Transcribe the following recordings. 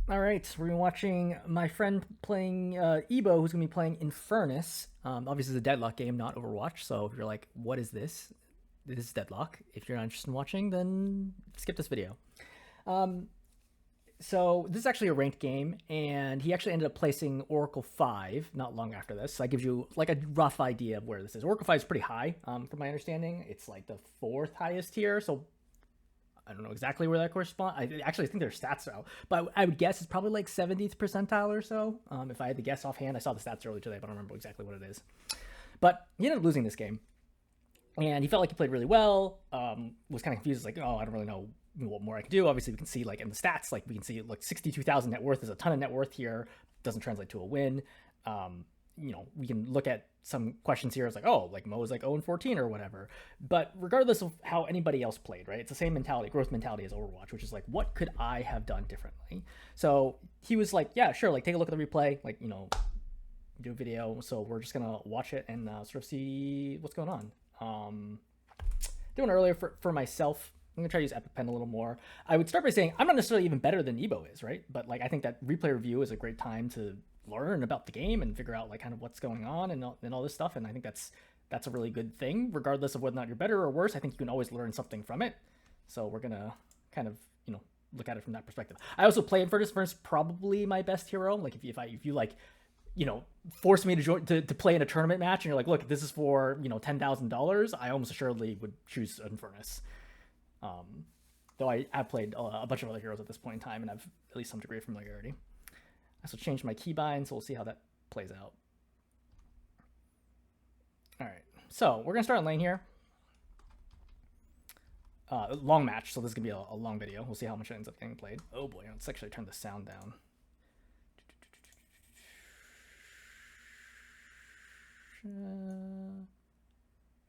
All right, we're gonna be watching my friend playing Ebo, who's gonna be playing Infernus. Obviously, it's a Deadlock game, not Overwatch. So if you're like, "What is this?" This is Deadlock. If you're not interested in watching, then skip this video. Um, so this is actually a ranked game, and he actually ended up placing Oracle 5 not long after this. So that gives you like a rough idea of where this is. Oracle 5 is pretty high, from my understanding. It's like the fourth highest tier, so I don't know exactly where that corresponds. I actually think their stats are out, but I would guess it's probably like 70th percentile or so. If I had to guess offhand, I saw the stats earlier today, but I don't remember exactly what it is. But he ended up losing this game, and he felt like he played really well. Was kind of confused, like, oh, I don't really know what more I can do. Obviously, we can see like in the stats, like we can see like 62,000 net worth is a ton of net worth here. Doesn't translate to a win. We can look at some questions here. It's like, oh, like Mo is like 0 and 14 or whatever. But regardless of how anybody else played, right? It's the same mentality, growth mentality as Overwatch, which is like, what could I have done differently? So he was like, yeah, sure, like take a look at the replay, like, do a video. So we're just gonna watch it and sort of see what's going on. Doing earlier for myself. I'm gonna try to use EpiPen a little more. I would start by saying I'm not necessarily even better than Ebo is, right? But like I think that replay review is a great time to learn about the game and figure out like kind of what's going on and all this stuff. And I think that's a really good thing, regardless of whether or not you're better or worse. I think you can always learn something from it. So we're gonna kind of look at it from that perspective. I also play Infernus. Infernus probably my best hero. Like if you like force me to join to play in a tournament match and you're like, look, this is for $10,000, I almost assuredly would choose Infernus. Though I have played a bunch of other heroes at this point in time and have at least some degree of familiarity. I also changed my keybind, so we'll see how that plays out. All right, so we're gonna start in lane here. Long match, so this is gonna be a long video. We'll see how much it ends up getting played. Oh boy, let's actually turn the sound down.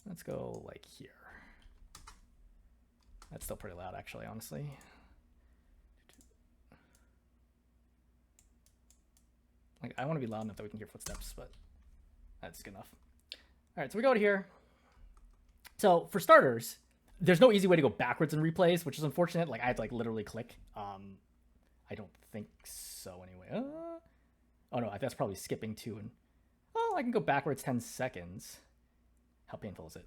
Let's go like here. That's still pretty loud, actually, honestly. Like, I want to be loud enough that we can hear footsteps, but that's good enough. All right, so we go to here. So for starters, there's no easy way to go backwards in replays, which is unfortunate. Like I had to like literally click. I don't think so anyway. Oh no, that's probably skipping 2 and I can go backwards 10 seconds. How painful is it?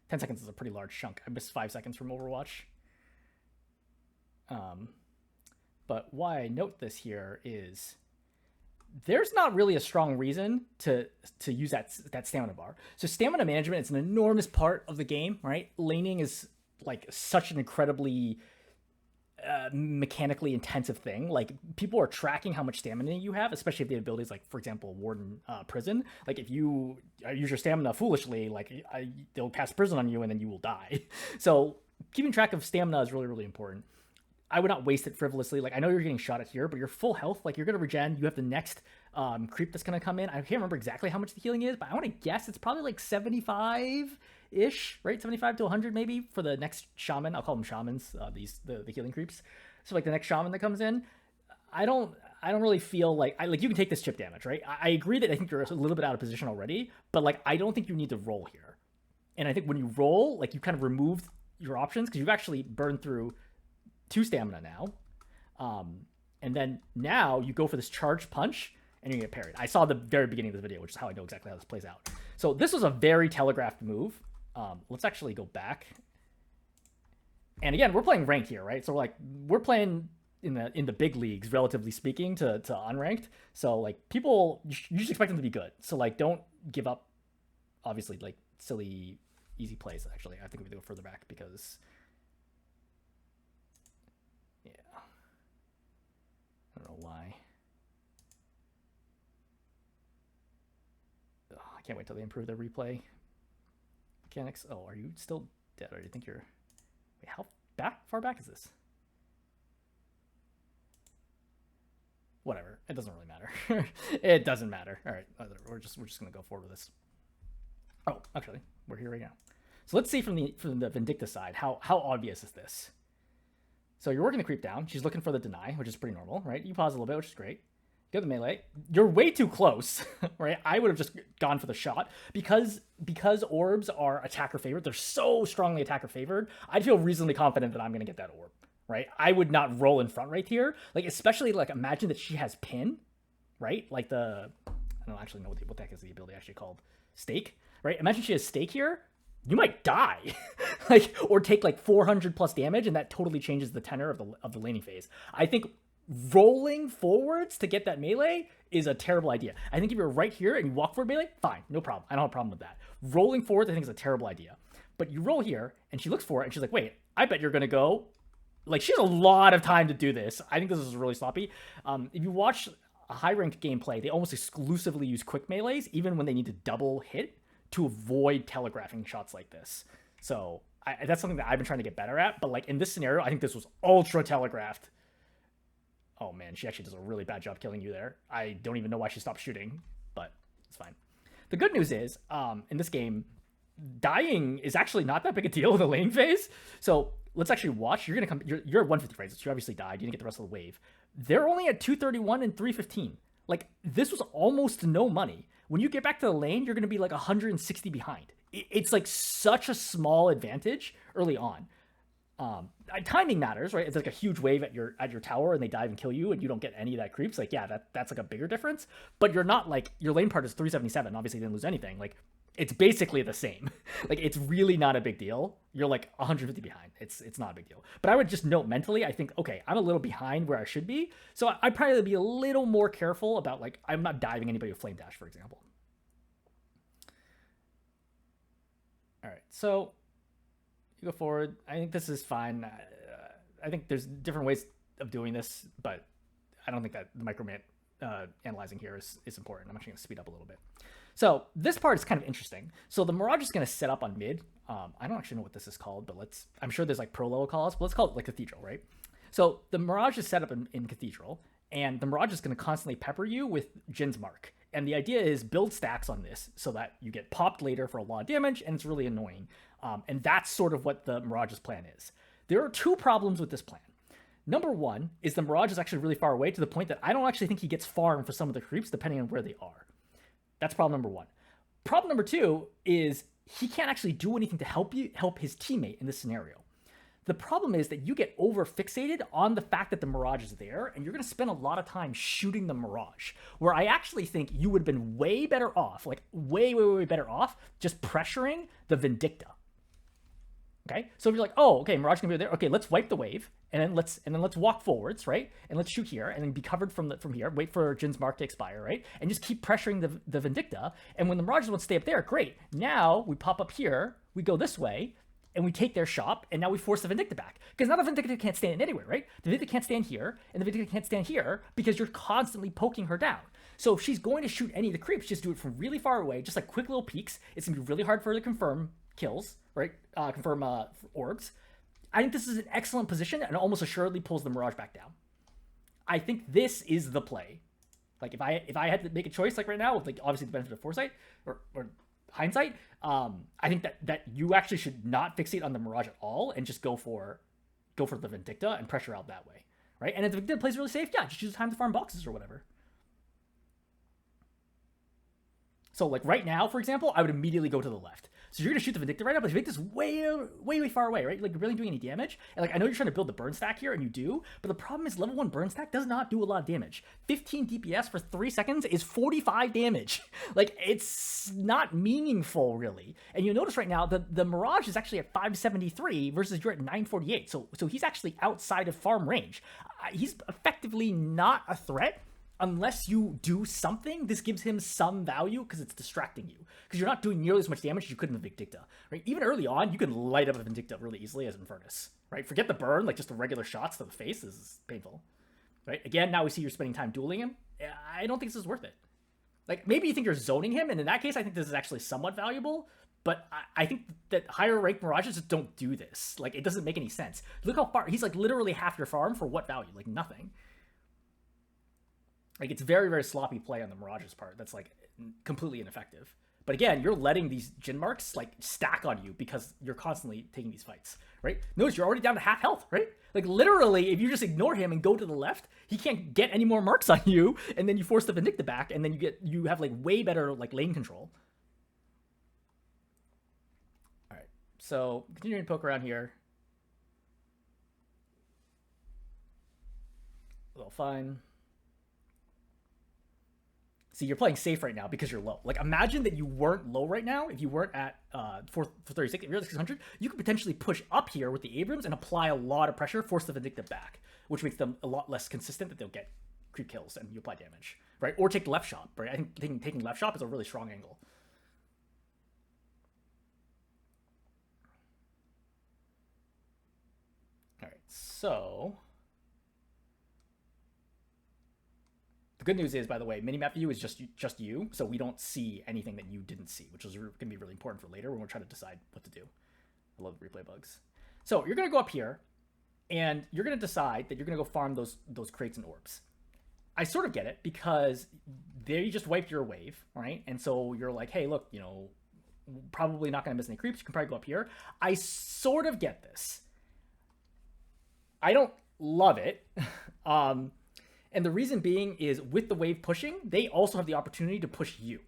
10 seconds is a pretty large chunk. I missed 5 seconds from Overwatch. But why I note this here is there's not really a strong reason to use that stamina bar. So stamina management is an enormous part of the game, right? Laning is like such an incredibly mechanically intensive thing. Like people are tracking how much stamina you have, especially if they have abilities like, for example, Warden Prison. Like if you use your stamina foolishly, like they'll cast Prison on you and then you will die. So keeping track of stamina is really, really important. I would not waste it frivolously. Like I know you're getting shot at here, but you're full health. Like you're gonna regen. You have the next creep that's gonna come in. I can't remember exactly how much the healing is, but I want to guess it's probably like 75 ish, right? 75 to 100 maybe for the next shaman. I'll call them shamans. The healing creeps. So like the next shaman that comes in, I don't really feel like you can take this chip damage, right? I agree that I think you're a little bit out of position already, but like I don't think you need to roll here. And I think when you roll, like you kind of remove your options because you've actually burned through 2 stamina now. And then now you go for this charged punch and you get parried. I saw the very beginning of the video, which is how I know exactly how this plays out. So this was a very telegraphed move. Let's actually go back. And again, we're playing ranked here, right? So like we're playing in the big leagues, relatively speaking, to unranked. So like people, you just expect them to be good. So like don't give up, obviously, like silly, easy plays. Actually, I think we have to go further back because I don't know why. Ugh, I can't wait till they improve their replay mechanics. Oh, are you still dead? Or do you think you're... Wait, how far back is this? Whatever. It doesn't really matter. It doesn't matter. All right, we're just gonna go forward with this. Oh, actually, we're here right now. So let's see from the Vindicta side how obvious is this. So you're working the creep down. She's looking for the deny, which is pretty normal, right? You pause a little bit, which is great. You go to the melee. You're way too close, right? I would have just gone for the shot because orbs are attacker favored. They're so strongly attacker favored. I'd feel reasonably confident that I'm going to get that orb, right? I would not roll in front right here. Like, especially, like, imagine that she has pin, right? Like I don't actually know what the heck is the ability actually called. Stake, right? Imagine she has stake here. You might die, like, or take like 400 plus damage, and that totally changes the tenor of the laning phase. I think rolling forwards to get that melee is a terrible idea. I think if you're right here and you walk forward melee, fine, no problem. I don't have a problem with that. Rolling forward, I think is a terrible idea. But you roll here, and she looks for it, and she's like, wait, I bet you're gonna go. Like, she has a lot of time to do this. I think this is really sloppy. If you watch a high-ranked gameplay, they almost exclusively use quick melees, even when they need to double hit, to avoid telegraphing shots like this. So that's something that I've been trying to get better at. But like in this scenario, I think this was ultra telegraphed. Oh man, she actually does a really bad job killing you there. I don't even know why she stopped shooting, but it's fine. The good news is, in this game, dying is actually not that big a deal in the lane phase. So let's actually watch. You're at 150 frames, so you obviously died. You didn't get the rest of the wave. They're only at 231 and 315. Like, this was almost no money. When you get back to the lane, you're going to be like 160 behind. It's like such a small advantage early on. Timing matters, right? It's like a huge wave at your tower and they dive and kill you and you don't get any of that creeps. Like, yeah, that's like a bigger difference. But you're not like, your lane part is 377. Obviously, you didn't lose anything. Like, it's basically the same. Like, it's really not a big deal. You're like 150 behind. It's not a big deal. But I would just note mentally, I think, okay, I'm a little behind where I should be. So I'd probably be a little more careful about, like, I'm not diving anybody with Flame Dash, for example. All right, so you go forward. I think this is fine. I think there's different ways of doing this, but I don't think that the micro analyzing here is important. I'm actually going to speed up a little bit. So this part is kind of interesting. So the Mirage is going to set up on mid. I don't actually know what this is called, but I'm sure there's like pro level calls, but let's call it like Cathedral, right? So the Mirage is set up in Cathedral, and the Mirage is going to constantly pepper you with Jin's Mark. And the idea is build stacks on this so that you get popped later for a lot of damage, and it's really annoying. And that's sort of what the Mirage's plan is. There are two problems with this plan. Number one is the Mirage is actually really far away, to the point that I don't actually think he gets farm for some of the creeps, depending on where they are. That's problem number one. Problem number two is he can't actually do anything to help his teammate in this scenario. The problem is that you get over fixated on the fact that the Mirage is there, and you're going to spend a lot of time shooting the Mirage, where I actually think you would have been way better off, like way, way, way better off, just pressuring the Vindicta. Okay, so if you're like, oh, okay, Mirage can be there. Okay, let's wipe the wave, and then let's walk forwards, right? And let's shoot here, and then be covered from here. Wait for Jin's Mark to expire, right? And just keep pressuring the Vindicta. And when the Mirage wants to stay up there, great. Now we pop up here, we go this way, and we take their shop, and now we force the Vindicta back. Because now the Vindicta can't stand anywhere, right? The Vindicta can't stand here, and the Vindicta can't stand here, because you're constantly poking her down. So if she's going to shoot any of the creeps, just do it from really far away, just like quick little peeks. It's going to be really hard for her to confirm kills, right? Confirm orbs. I think this is an excellent position, and almost assuredly pulls the Mirage back down. I think this is the play. Like, if I had to make a choice, like right now, with like obviously the benefit of foresight or hindsight, I think that you actually should not fixate on the Mirage at all, and just go for the Vindicta and pressure out that way, right? And if the Vindicta plays really safe, yeah, just use time to farm boxes or whatever. So like right now, for example, I would immediately go to the left. So you're gonna shoot the Vindicta right now, but the Vindicta's way, way, way far away, right? Like, you're really doing any damage. And like, I know you're trying to build the burn stack here, and you do, but the problem is level 1 burn stack does not do a lot of damage. 15 DPS for 3 seconds is 45 damage. Like, it's not meaningful, really. And you'll notice right now, the Mirage is actually at 573 versus you're at 948. So he's actually outside of farm range. He's effectively not a threat. Unless you do something, this gives him some value because it's distracting you. Because you're not doing nearly as much damage as you could in the Vindicta, right? Even early on, you can light up a Vindicta really easily as Infernus, right? Forget the burn, like just the regular shots to the face is painful, right? Again, now we see you're spending time dueling him. I don't think this is worth it. Like, maybe you think you're zoning him, and in that case, I think this is actually somewhat valuable. But I think that higher ranked Mirages just don't do this. Like, it doesn't make any sense. Look how far, he's like literally half your farm for what value? Like, nothing. Like, it's very, very sloppy play on the Mirage's part. That's, like, completely ineffective. But again, you're letting these Jin Marks, like, stack on you because you're constantly taking these fights, right? Notice you're already down to half health, right? Like, literally, if you just ignore him and go to the left, he can't get any more marks on you, and then you force the Vindicta back, and then you have, like, way better, like, lane control. All right, so continuing to poke around here. well, fine. See, you're playing safe right now because you're low. Like, imagine that you weren't low right now. If you weren't at 436, if you're at 600, you could potentially push up here with the Abrams and apply a lot of pressure, force the Vindicta back, which makes them a lot less consistent that they'll get creep kills and you apply damage, right? Or take the left shot, right? I think taking left shot is a really strong angle. All right, so the good news is, by the way, minimap view is just you, so we don't see anything that you didn't see, which is going to be really important for later when we're trying to decide what to do. I love replay bugs. So you're going to go up here, and you're going to decide that you're going to go farm those crates and orbs. I sort of get it, because they just wiped your wave, right? And so you're like, hey, look, you know, probably not going to miss any creeps. You can probably go up here. I sort of get this. I don't love it. And the reason being is, with the wave pushing, they also have the opportunity to push you.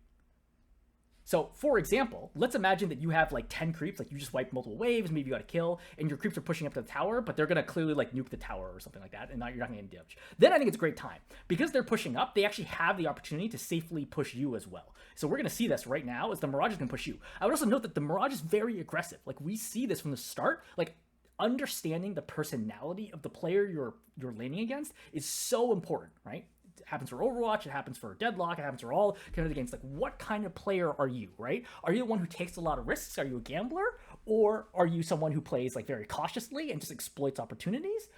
So, for example, let's imagine that you have like 10 creeps, like you just wiped multiple waves, maybe you got a kill, and your creeps are pushing up to the tower, but they're going to clearly like nuke the tower or something like that, and you're not going to get any damage. Then I think it's a great time. Because they're pushing up, they actually have the opportunity to safely push you as well. So we're going to see this right now, as the Mirage is going to push you. I would also note that the Mirage is very aggressive. Like, we see this from the start. Like, understanding the personality of the player you're laning against is so important, right? It happens for Overwatch, it happens for Deadlock, it happens for all kind of games. Like, what kind of player are you, right? Are you the one who takes a lot of risks? Are you a gambler? Or are you someone who plays like very cautiously and just exploits opportunities?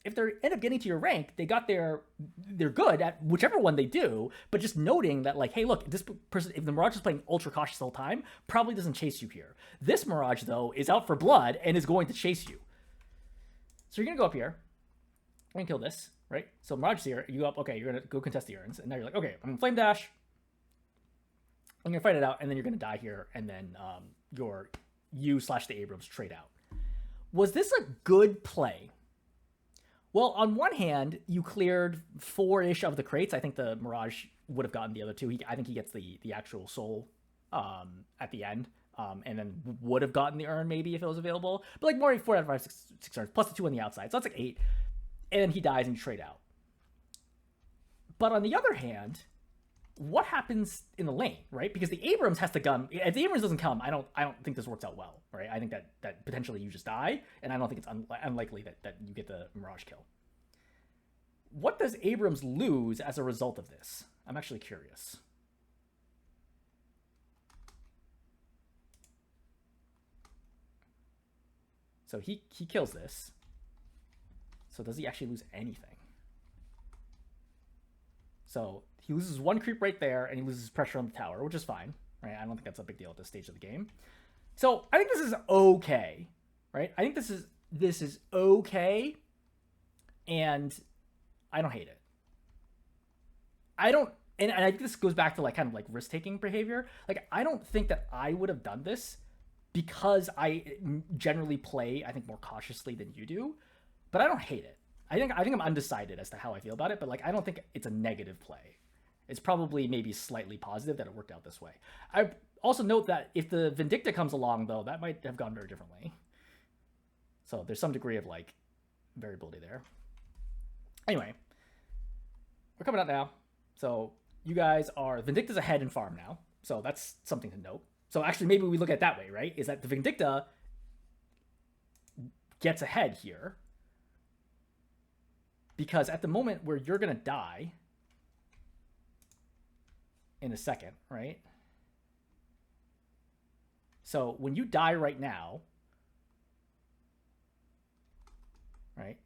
If they end up getting to your rank, they're good at whichever one they do, but just noting that, like, hey, look, this person, if the Mirage is playing ultra cautious the whole time, probably doesn't chase you here. This Mirage, though, is out for blood and is going to chase you. So you're going to go up here. I'm going to kill this, right? So Mirage is here. You go up. Okay, you're going to go contest the urns. And now you're like, okay, I'm going to flame dash. I'm going to fight it out. And then you're going to die here. And then you/the Abrams trade out. Was this a good play? Well, on one hand, you cleared 4-ish of the crates. I think the Mirage would have gotten the other 2. I think he gets the actual soul at the end. And then would have gotten the urn maybe if it was available. But like more 4 out of 5, 6 urns, plus the 2 on the outside. So that's like 8. And then he dies and you trade out. But on the other hand, what happens in the lane, right? Because the Abrams has to gun. If the Abrams doesn't come, I don't think this works out well, right? I think that potentially you just die, and I don't think it's unlikely that you get the Mirage kill. What does Abrams lose as a result of this? I'm actually curious. So he kills this. So does he actually lose anything? So he loses 1 creep right there, and he loses pressure on the tower, which is fine, right? I don't think that's a big deal at this stage of the game. So I think this is okay, right? I think this is okay, and I don't hate it. And I think this goes back to like kind of like risk-taking behavior. Like, I don't think that I would have done this, because I generally play, I think, more cautiously than you do, but I don't hate it. I think I'm undecided as to how I feel about it, but like, I don't think it's a negative play. It's probably maybe slightly positive that it worked out this way. I also note that if the Vindicta comes along, though, that might have gone very differently. So there's some degree of like variability there. Anyway, we're coming out now. So you guys are, Vindicta's ahead in farm now, so that's something to note. So actually, maybe we look at it that way, right? Is that the Vindicta gets ahead here, because at the moment where you're going to die in a second, right? So when you die right now, right,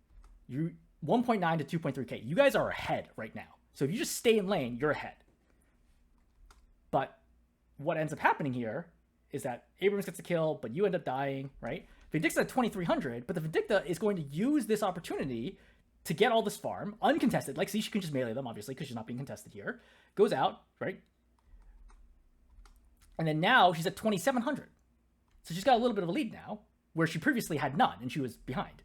you 1.9 to 2.3k, you guys are ahead right now. So if you just stay in lane, you're ahead. But what ends up happening here is that Abrams gets a kill, but you end up dying, right? Vindicta's at 2,300, but the Vindicta is going to use this opportunity to get all this farm, uncontested. Like, see, she can just melee them, obviously, because she's not being contested here. Goes out, right? And then now she's at 2,700. So she's got a little bit of a lead now, where she previously had none, and she was behind,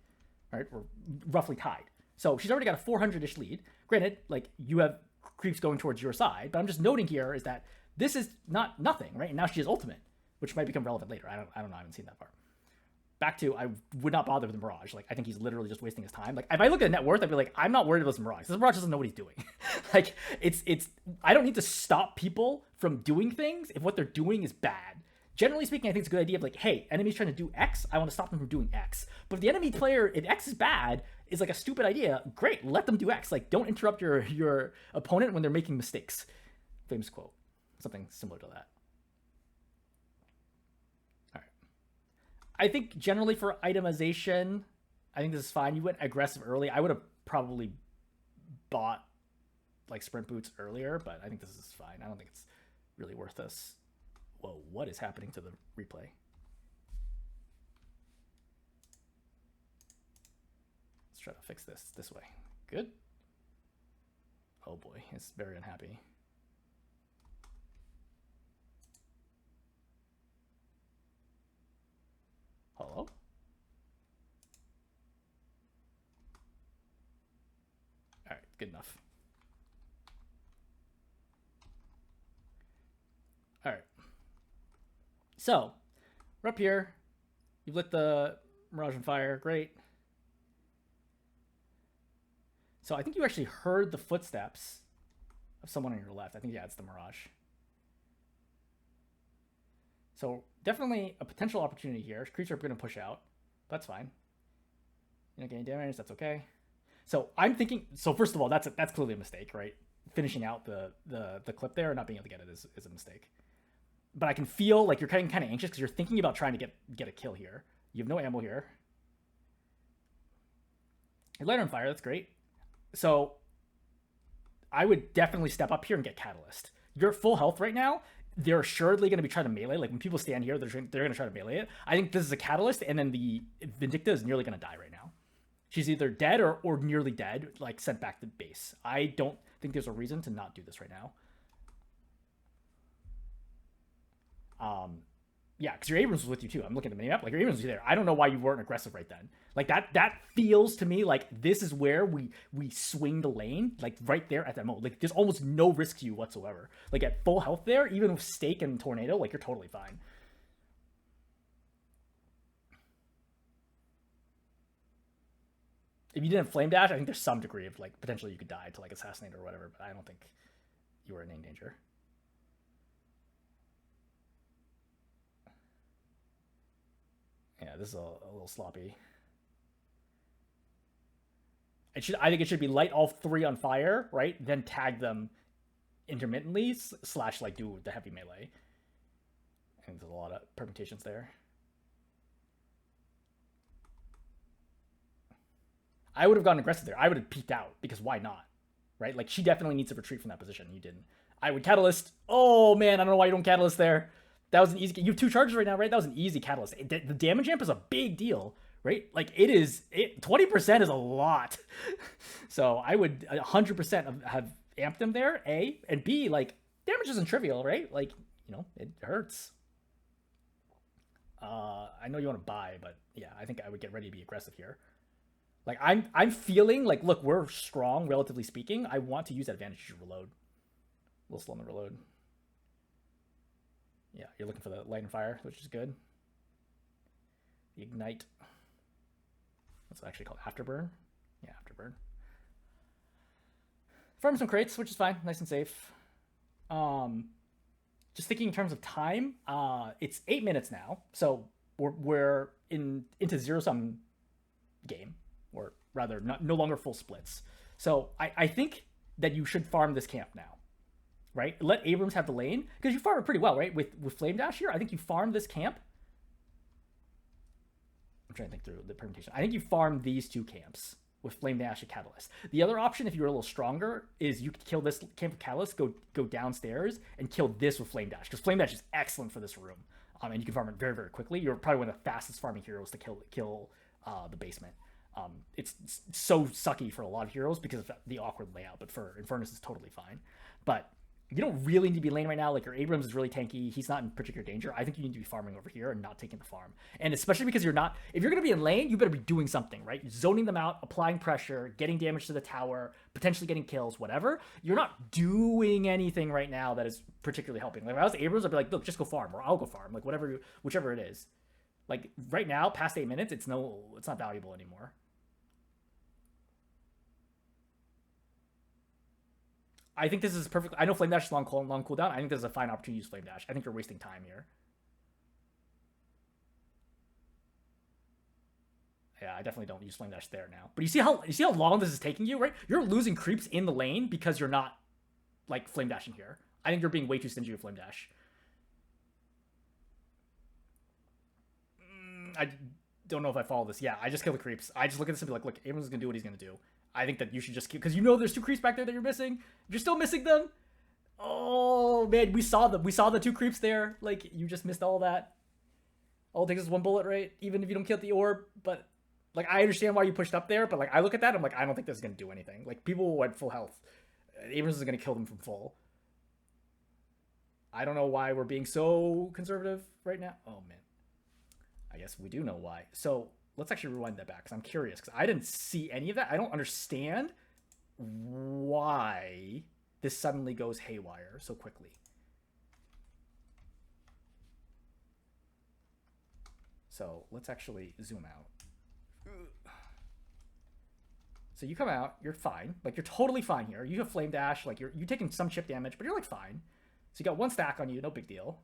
right? Or roughly tied. So she's already got a 400-ish lead. Granted, like, you have creeps going towards your side, but I'm just noting here is that this is not nothing, right? And now she has ultimate, which might become relevant later. I don't know. I haven't seen that far. back to I would not bother with the Mirage. Like, I think he's literally just wasting his time. Like, if I look at net worth, I'd be like, I'm not worried about this Mirage. This Mirage doesn't know what he's doing. Like, it's I don't need to stop people from doing things if what they're doing is bad. Generally speaking, I think it's a good idea of like, hey, enemy's trying to do X, I want to stop them from doing X. But if the enemy player, if X is bad, is like a stupid idea, great, let them do X. Like, don't interrupt your opponent when they're making mistakes. Famous quote. Something similar to that. All right. I think generally for itemization, I think this is fine. You went aggressive early. I would have probably bought like sprint boots earlier, but I think this is fine. I don't think it's really worth us. Whoa, what is happening to the replay? Let's try to fix this way. Good. Oh boy, it's very unhappy. Hello? Alright, good enough. Alright. So, we're up here. You've lit the Mirage on fire. Great. So I think you actually heard the footsteps of someone on your left. I think, yeah, it's the Mirage. So definitely a potential opportunity here. Creature are going to push out. That's fine. You're not getting damage. That's okay. So I'm thinking. So first of all, that's clearly a mistake, right? Finishing out the clip there and not being able to get it is a mistake. But I can feel like you're kind of anxious because you're thinking about trying to get a kill here. You have no ammo here. Your lighter on fire. That's great. So I would definitely step up here and get Catalyst. You're at full health right now. They're assuredly going to be trying to melee. Like when people stand here, they're going to try to melee it. I think this is a Catalyst, and then the Vindicta is nearly going to die right now. She's either dead or nearly dead, like sent back to base. I don't think there's a reason to not do this right now. Yeah, because your Abrams was with you too. I'm looking at the minimap. Like your Abrams was there. I don't know why you weren't aggressive right then. Like that feels to me like this is where we swing the lane. Like right there at that moment. Like there's almost no risk to you whatsoever. Like at full health there, even with Stake and Tornado, like you're totally fine. If you didn't flame dash, I think there's some degree of like potentially you could die to like assassinate or whatever. But I don't think you were in any danger. Yeah, this is a little sloppy. I think it should be light all three on fire, right? Then tag them intermittently / like do the heavy melee. I think there's a lot of permutations there. I would have gone aggressive there. I would have peeked out because why not, right? Like she definitely needs to retreat from that position. You didn't. I would Catalyst. Oh man, I don't know why you don't Catalyst there. That was an easy. You have 2 charges right now, right? That was an easy Catalyst. The damage amp is a big deal, right? Like it is. 20% is a lot. So I would 100% have amped them there. A and B. Like damage isn't trivial, right? Like it hurts. I know you want to buy, but yeah, I think I would get ready to be aggressive here. Like I'm feeling like, look, we're strong relatively speaking. I want to use that advantage to reload. A little slow on the reload. Yeah, you're looking for the light and fire, which is good. The ignite. What's it actually called? Afterburn? Yeah, afterburn. Farm some crates, which is fine. Nice and safe. Just thinking in terms of time, it's 8 minutes now. So we're into zero-sum game. Or rather, no longer full splits. So I think that you should farm this camp now. Right? Let Abrams have the lane. Because you farm it pretty well, right? With Flame Dash here, I think you farm this camp. I'm trying to think through the permutation. I think you farm these 2 camps with Flame Dash and Catalyst. The other option, if you were a little stronger, is you could kill this camp with Catalyst, go downstairs, and kill this with Flame Dash. Because Flame Dash is excellent for this room. And you can farm it very, very quickly. You're probably one of the fastest farming heroes to kill the basement. It's so sucky for a lot of heroes because of the awkward layout, but for Infernus it's totally fine. But you don't really need to be lane right now. Like your Abrams is really tanky. He's not in particular danger. I think you need to be farming over here and not taking the farm. And especially because if you're going to be in lane, you better be doing something, right? Zoning them out, applying pressure, getting damage to the tower, potentially getting kills, whatever. You're not doing anything right now that is particularly helping. Like if I was Abrams, I'd be like, look, just go farm, or I'll go farm, like whichever it is. Like right now, past 8 minutes, it's not valuable anymore. I think this is perfect. I know Flame Dash is long cooldown. I think this is a fine opportunity to use Flame Dash. I think you're wasting time here. Yeah, I definitely don't use Flame Dash there now. But you see how long this is taking you, right? You're losing creeps in the lane because you're not like Flame Dashing here. I think you're being way too stingy with Flame Dash. I don't know if I follow this. Yeah, I just kill the creeps. I just look at this and be like, look, Abrams is gonna do what he's gonna do. I think that you should just keep, because you know there's 2 creeps back there that you're missing. You're still missing them. Oh man, we saw them. We saw the 2 creeps there. Like you just missed all that. All it takes is 1 bullet, right? Even if you don't kill the orb. But like I understand why you pushed up there. But like I look at that, I'm like, I don't think this is gonna do anything. Like people went full health. Abrams is gonna kill them from full. I don't know why we're being so conservative right now. Oh man, I guess we do know why. So let's actually rewind that back because I'm curious because I didn't see any of that. I don't understand why this suddenly goes haywire so quickly. So let's actually zoom out. So you come out, you're fine. Like you're totally fine here. You have Flame Dash, like you're taking some chip damage, but you're like fine. So you got 1 stack on you, no big deal.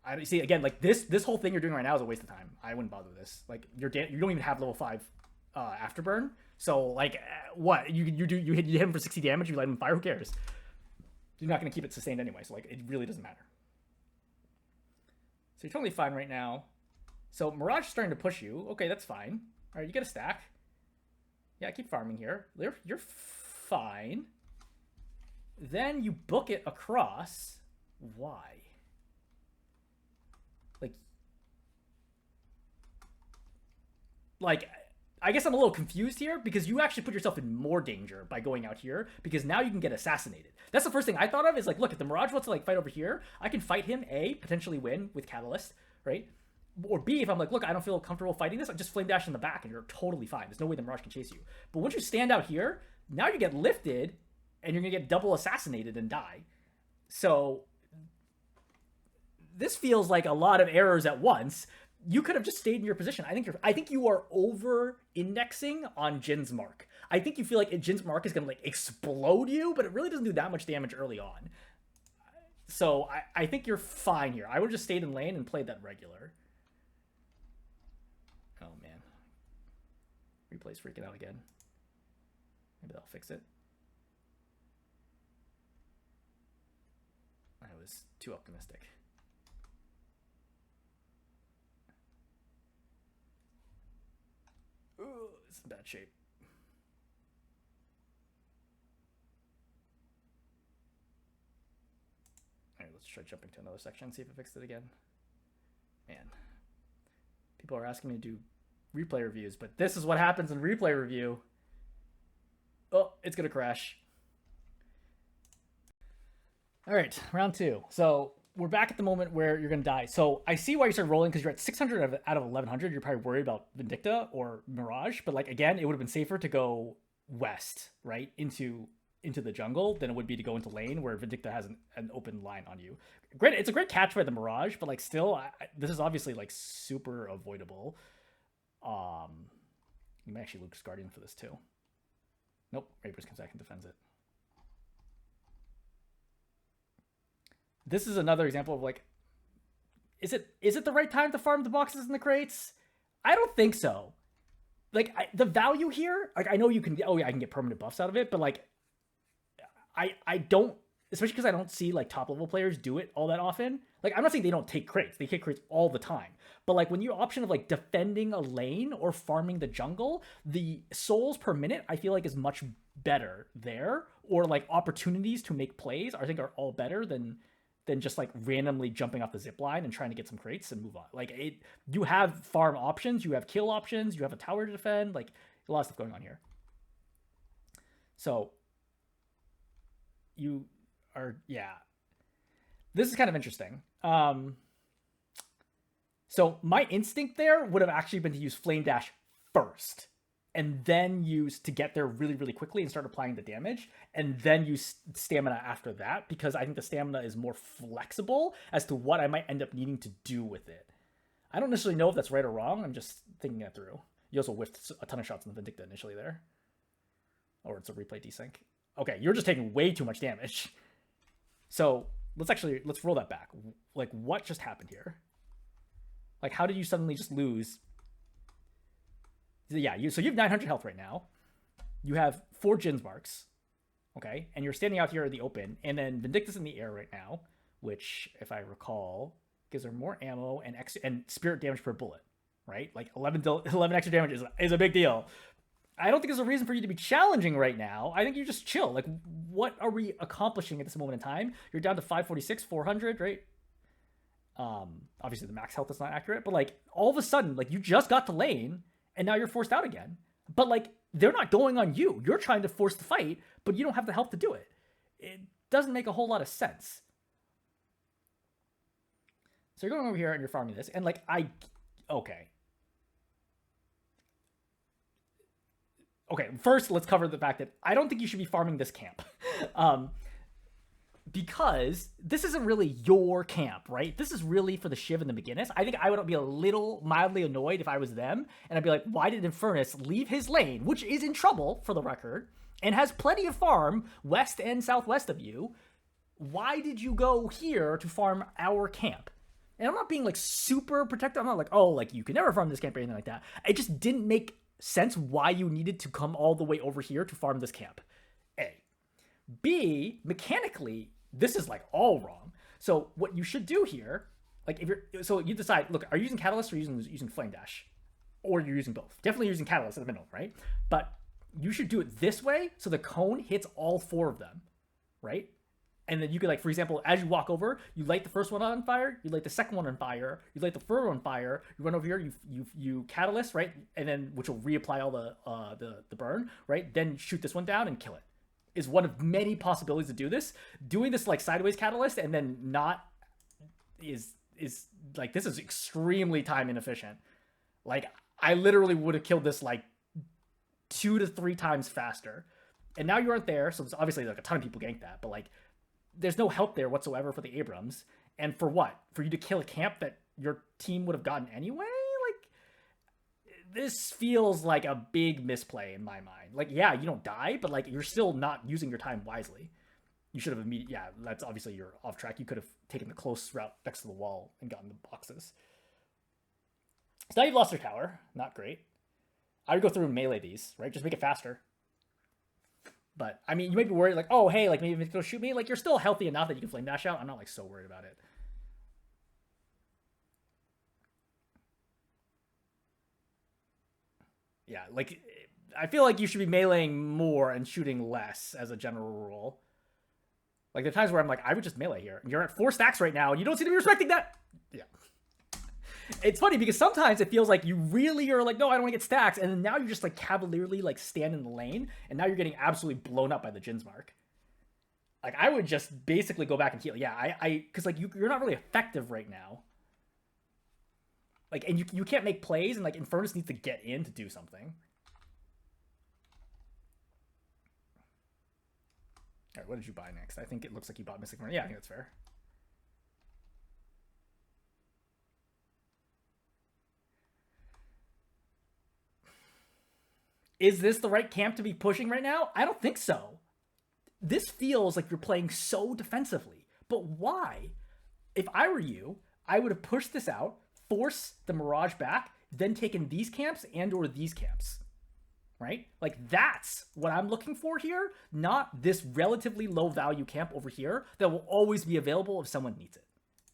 I see again, like this whole thing you're doing right now is a waste of time. I wouldn't bother with this. Like you don't even have level 5 afterburn. So like what you hit him for 60 damage, you light him on fire. Who cares? You're not going to keep it sustained anyway. So like it really doesn't matter. So you're totally fine right now. So Mirage is starting to push you. Okay, that's fine. All right, you get a stack. Yeah, keep farming here. You're fine. Then you book it across. Why? Like I guess I'm a little confused here because you actually put yourself in more danger by going out here because now you can get assassinated. That's the first thing I thought of is like, look, if the Mirage wants to like fight over here, I can fight him, A, potentially win with Catalyst, right? Or B, if I'm like, look, I don't feel comfortable fighting this, I just Flame Dash in the back and you're totally fine. There's no way the Mirage can chase you. But once you stand out here, now you get lifted and you're going to get double assassinated and die. So this feels like a lot of errors at once. You could have just stayed in your position. I think you are over indexing on Jin's mark. I think you feel like Jin's mark is gonna like explode you, but it really doesn't do that much damage early on. So I think you're fine here. I would have just stayed in lane and played that regular. Oh man. Replay's freaking out again. Maybe that'll fix it. I was too optimistic. Ooh, it's in bad shape. Alright, let's try jumping to another section and see if it fixed it again. Man. People are asking me to do replay reviews, but this is what happens in replay review. Oh, it's gonna crash. Alright, round 2. So we're back at the moment where you're going to die. So I see why you started rolling because you're at 600 out of 1100. You're probably worried about Vindicta or Mirage. But like, again, it would have been safer to go west, right? Into the jungle than it would be to go into lane where Vindicta has an open line on you. Great. It's a great catch by the Mirage, but like still, this is obviously like super avoidable. You may actually Luke's Guardian for this too. Nope. Rapers comes back and defends it. This is another example of like, is it the right time to farm the boxes and the crates? I don't think so. Like the value here, like I know you can, oh yeah, I can get permanent buffs out of it, but like, I don't, especially because I don't see like top level players do it all that often. Like I'm not saying they don't take crates, they take crates all the time. But like when your option of like defending a lane or farming the jungle, the souls per minute I feel like is much better there, or like opportunities to make plays I think are all better than just like randomly jumping off the zip line and trying to get some crates and move on. Like you have farm options, you have kill options, you have a tower to defend, like a lot of stuff going on here. So you are, yeah. This is kind of interesting. So my instinct there would have actually been to use Flame Dash first and then use to get there really, really quickly and start applying the damage, and then use stamina after that, because I think the stamina is more flexible as to what I might end up needing to do with it. I don't necessarily know if that's right or wrong. I'm just thinking it through. You also whiffed a ton of shots on the Vindicta initially there. Or it's a replay desync. Okay, you're just taking way too much damage. So let's roll that back. Like, what just happened here? Like, how did you suddenly just lose? Yeah, so you have 900 health right now. You have 4 Jin's marks. Okay, and you're standing out here in the open, and then Vindictus in the air right now, which, if I recall, gives her more ammo and spirit damage per bullet, right? Like 11 extra damage is a big deal. I don't think there's a reason for you to be challenging right now. I think you just chill. Like, what are we accomplishing at this moment in time? You're down to 546, 400, right? Obviously the max health is not accurate, but like all of a sudden, like you just got to lane, and now you're forced out again. But like they're not going on you. You're trying to force the fight, but you don't have the health to do it. It doesn't make a whole lot of sense. So you're going over here and you're farming this, and like okay. Okay, first let's cover the fact that I don't think you should be farming this camp. Because this isn't really your camp, right? This is really for the Shiv and the McGinnis. I think I would be a little mildly annoyed if I was them, and I'd be like, why did Infernus leave his lane, which is in trouble, for the record, and has plenty of farm west and southwest of you? Why did you go here to farm our camp? And I'm not being like super protective. I'm not like, oh, like you can never farm this camp or anything like that. It just didn't make sense why you needed to come all the way over here to farm this camp. A. B, mechanically, this is like all wrong. So what you should do here, like if you're, so you decide, look, are you using Catalyst or using Flame Dash? Or you're using both. Definitely using Catalyst at the minimum, right? But you should do it this way so the cone hits all 4 of them, right? And then you could, like, for example, as you walk over, you light the first one on fire, you light the second one on fire, you light the third one on fire, you run over here, you Catalyst, right? And then, which will reapply all the burn, right? Then shoot this one down and kill it. Is one of many possibilities to do this. Doing this like sideways Catalyst and then not is like, this is extremely time inefficient. Like, I literally would have killed this like 2 to 3 times faster. And now you aren't there, so there's obviously like a ton of people ganked that, but like there's no help there whatsoever for the Abrams. And for what? For you to kill a camp that your team would have gotten anyway? This feels like a big misplay in my mind. Like, yeah, you don't die, but like you're still not using your time wisely. You should have immediately, yeah, that's obviously you're off track. You could have taken the close route next to the wall and gotten the boxes. So now you've lost your tower. Not great. I would go through and melee these, right? Just make it faster. But, I mean, you might be worried, like, oh, hey, like, maybe it's going to shoot me. Like, you're still healthy enough that you can flame dash out. I'm not, like, so worried about it. Yeah, like, I feel like you should be meleeing more and shooting less as a general rule. Like, there are times where I'm like, I would just melee here. You're at 4 stacks right now, and you don't seem to be respecting that. Yeah. It's funny because sometimes it feels like you really are like, no, I don't want to get stacks. And then now you're just like cavalierly like stand in the lane. And now you're getting absolutely blown up by the Jin's mark. Like, I would just basically go back and heal. Yeah, because like you're not really effective right now. Like, and you can't make plays, and like Infernus needs to get in to do something. All right, what did you buy next? I think it looks like you bought Mystic Marine. Yeah, I think that's fair. Is this the right camp to be pushing right now? I don't think so. This feels like you're playing so defensively. But why? If I were you, I would have pushed this out, force the Mirage back, then taken these camps and or these camps. Right? Like, that's what I'm looking for here, not this relatively low value camp over here that will always be available if someone needs it.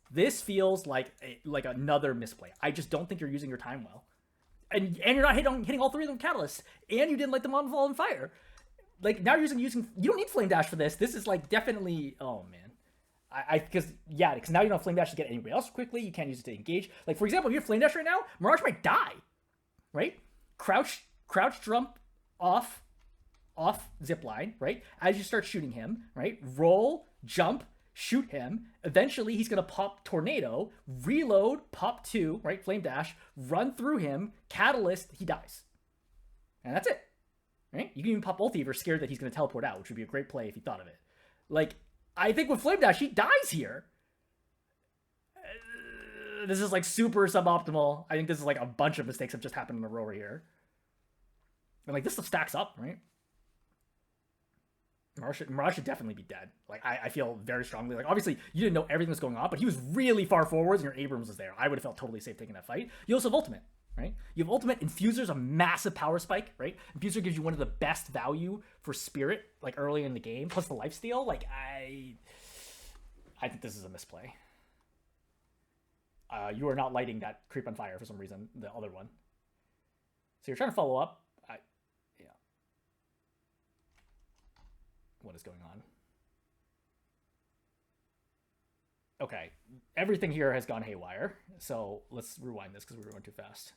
This feels like another misplay. I just don't think you're using your time well. And you're not hitting all 3 of them catalysts, and you didn't let them on fire. Like, now you're using you don't need flame dash for this. This is like definitely, oh man, because now you don't have flame dash to get anybody else quickly. You can't use it to engage. Like, for example, if you have flame dash right now, Mirage might die, right? Crouch jump off zipline, right? As you start shooting him, right? Roll, jump, shoot him. Eventually, he's gonna pop tornado, reload, pop 2, right? Flame dash, run through him, catalyst, he dies, and that's it, right? You can even pop ulti if you're scared that he's gonna teleport out, which would be a great play if you thought of it. Like, I think with flame dash, he dies here. This is like super suboptimal. I think this is like a bunch of mistakes have just happened in a row right here. And like this stuff stacks up, right? Mirage should definitely be dead. Like I feel very strongly. Like obviously you didn't know everything was going on, but he was really far forwards and your Abrams was there. I would have felt totally safe taking that fight. You also have ultimate, right? You have ultimate. Infuser's a massive power spike, right? Infuser gives you one of the best value for spirit, like early in the game, plus the lifesteal. Like I think this is a misplay. You are not lighting that creep on fire for some reason, the other one. So you're trying to follow up. Yeah. What is going on? Okay. Everything here has gone haywire. So let's rewind this because we were going too fast.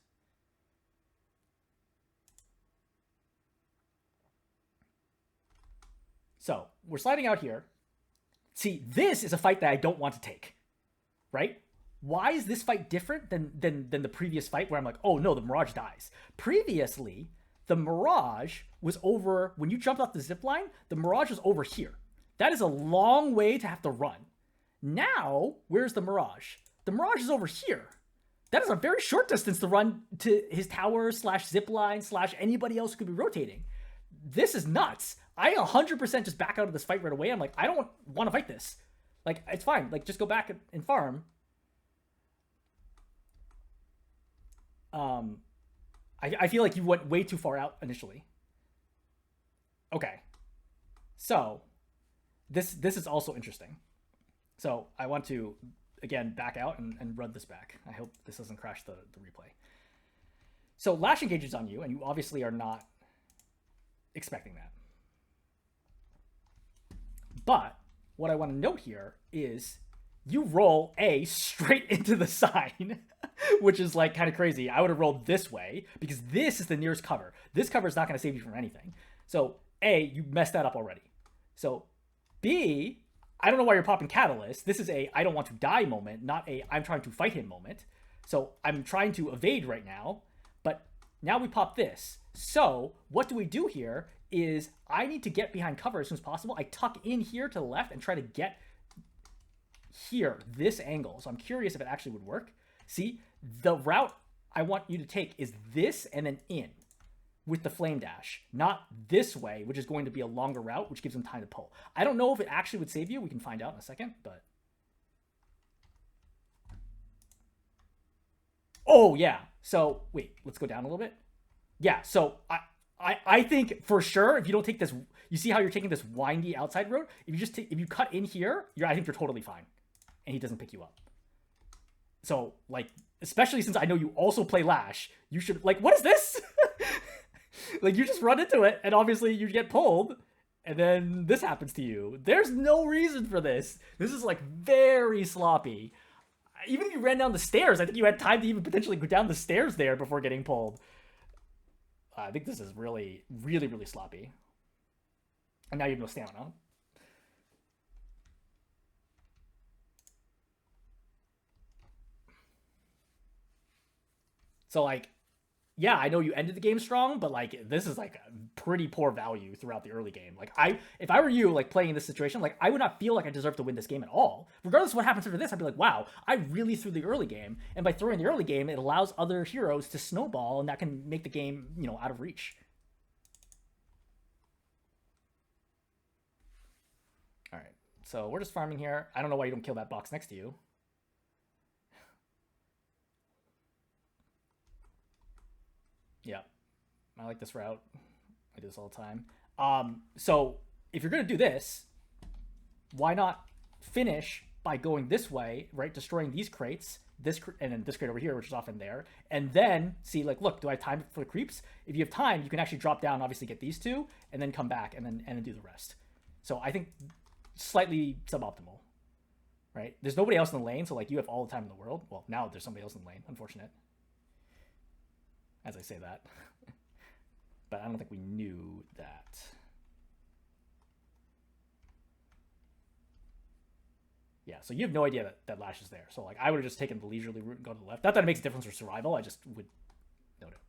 So we're sliding out here. See, this is a fight that I don't want to take, right? Why is this fight different than the previous fight where I'm like, oh no, the Mirage dies? Previously, the Mirage was over, when you jumped off the zip line, the Mirage was over here. That is a long way to have to run. Now, where's the Mirage? The Mirage is over here. That is a very short distance to run to his tower slash zip line slash anybody else who could be rotating. This is nuts. I 100% just back out of this fight right away. I'm like, I don't want to fight this. Like, it's fine. Like, just go back and farm. I feel like you went way too far out initially. Okay. So, this is also interesting. So, I want to, again, back out and run this back. I hope this doesn't crash the replay. So, Lash engages on you, and you obviously are not expecting that. But what I want to note here is you roll A straight into the sign, which is like kind of crazy. I would have rolled this way because this is the nearest cover. This cover is not going to save you from anything. So A, you messed that up already. So B, I don't know why you're popping Catalyst. This is a I don't want to die moment, not a I'm trying to fight him moment. So I'm trying to evade right now, but now we pop this. So what do we do here is I need to get behind cover as soon as possible. I tuck in here to the left and try to get here, this angle. So I'm curious if it actually would work. See, the route I want you to take is this and then in with the flame dash, not this way, which is going to be a longer route, which gives him time to pull. I don't know if it actually would save you. We can find out in a second, but. Oh, yeah. So wait, let's go down a little bit. Yeah, so I think for sure if you don't take this, you see how you're taking this windy outside road. If you just if you cut in here, I think you're totally fine, and he doesn't pick you up. So like, especially since I know you also play Lash, you should like, what is this? Like you just run into it, and obviously you get pulled, and then this happens to you. There's no reason for this. This is like very sloppy. Even if you ran down the stairs, I think you had time to even potentially go down the stairs there before getting pulled. I think this is really, really, really sloppy. And now you have no stamina. So, like, yeah, I know you ended the game strong, but, like, this is, like, a pretty poor value throughout the early game. Like, if I were you, like, playing in this situation, like, I would not feel like I deserve to win this game at all. Regardless of what happens after this, I'd be like, wow, I really threw the early game. And by throwing the early game, it allows other heroes to snowball, and that can make the game, you know, out of reach. All right, so we're just farming here. I don't know why you don't kill that box next to you. Yeah, I like this route. I do this all the time. So if you're gonna do this, why not finish by going this way, right? Destroying these crates, and then this crate over here, which is often there, and then see, like, look, do I have time for the creeps? If you have time, you can actually drop down, obviously get these two, and then come back and then do the rest. So I think slightly suboptimal, right? There's nobody else in the lane, so like you have all the time in the world. Well, now there's somebody else in the lane. Unfortunate. As I say that. But I don't think we knew that. Yeah, so you have no idea that Lash is there. So like I would have just taken the leisurely route and go to the left. Not that it makes a difference for survival, I just would note it.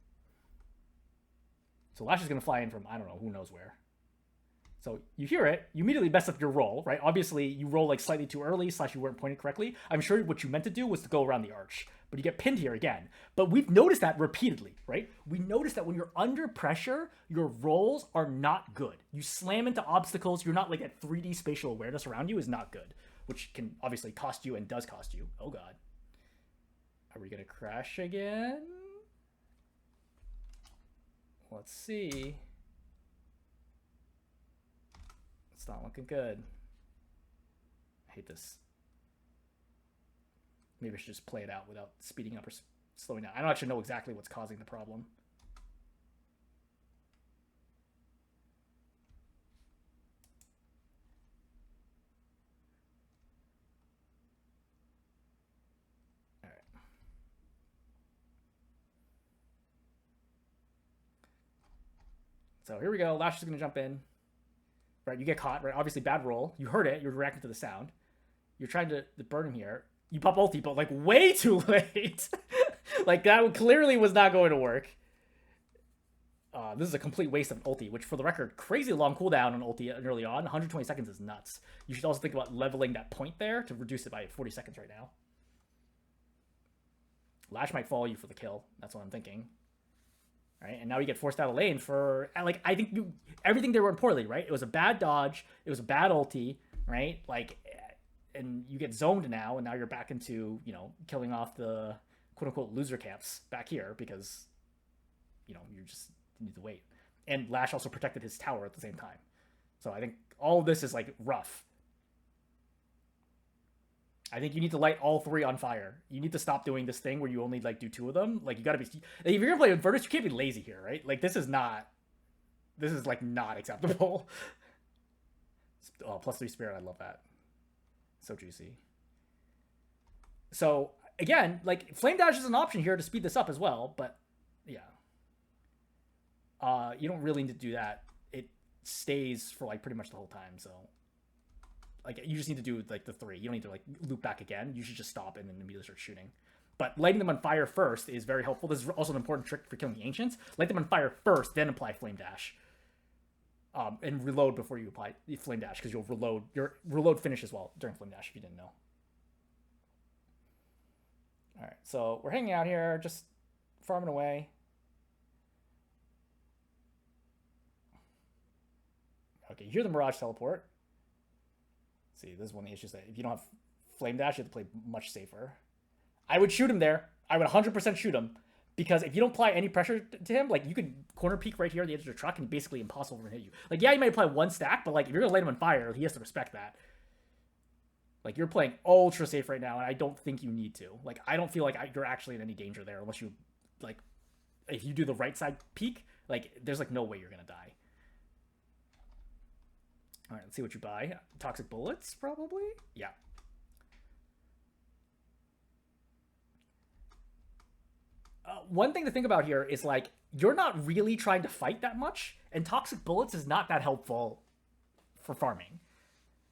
So Lash is going to fly in from, I don't know, who knows where. So you hear it, you immediately mess up your roll, right? Obviously, you roll like slightly too early, / you weren't pointed correctly. I'm sure what you meant to do was to go around the arch, but you get pinned here again. But we've noticed that repeatedly, right? We noticed that when you're under pressure, your rolls are not good. You slam into obstacles, you're not like that 3D spatial awareness around you is not good, which can obviously cost you and does cost you. Oh god. Are we gonna crash again? Let's see. It's not looking good. I hate this. Maybe I should just play it out without speeding up or slowing down. I don't actually know exactly what's causing the problem. All right. So here we go. Lash is going to jump in. Right, you get caught, right? Obviously, bad roll. You heard it. You're reacting to the sound. You're trying to burn him here. You pop ulti, but like way too late. Like that clearly was not going to work. This is a complete waste of ulti, which for the record, crazy long cooldown on ulti early on. 120 seconds is nuts. You should also think about leveling that point there to reduce it by 40 seconds right now. Lash might follow you for the kill. That's what I'm thinking. Right, and now you get forced out of lane for like I think everything there went poorly, right? It was a bad dodge, it was a bad ulti, right? Like, and you get zoned now, and now you're back into killing off the quote unquote loser camps back here because you just need to wait. And Lash also protected his tower at the same time, so I think all of this is like rough. I think you need to light all 3 on fire. You need to stop doing this thing where you only like do 2 of them. Like you gotta be, if you're gonna play Infernus, you can't be lazy here, right? Like this is like not acceptable. Oh, +3 spirit, I love that. So juicy. So again, like flame dash is an option here to speed this up as well, but yeah. You don't really need to do that. It stays for like pretty much the whole time, so like you just need to do like the 3. You don't need to like loop back again. You should just stop and then immediately start shooting. But lighting them on fire first is very helpful. This is also an important trick for killing the ancients. Light them on fire first, then apply flame dash. And reload before you apply the flame dash because you'll reload. Your reload finish as well during flame dash if you didn't know. All right, so we're hanging out here, just farming away. Okay, you hear the Mirage teleport. See, this is one of the issues that if you don't have flame dash, you have to play much safer. I would shoot him there. I would 100% shoot him because if you don't apply any pressure to him, like you could corner peek right here at the edge of the truck and basically impossible for him to hit you. Like, yeah, you might apply 1 stack, but like if you're gonna light him on fire, he has to respect that. Like you're playing ultra safe right now, and I don't think you need to. Like I don't feel like you're actually in any danger there unless you like if you do the right side peek. Like there's like no way you're gonna die. All right, let's see what you buy. Toxic bullets, probably? Yeah. One thing to think about here is, like, you're not really trying to fight that much, and toxic bullets is not that helpful for farming.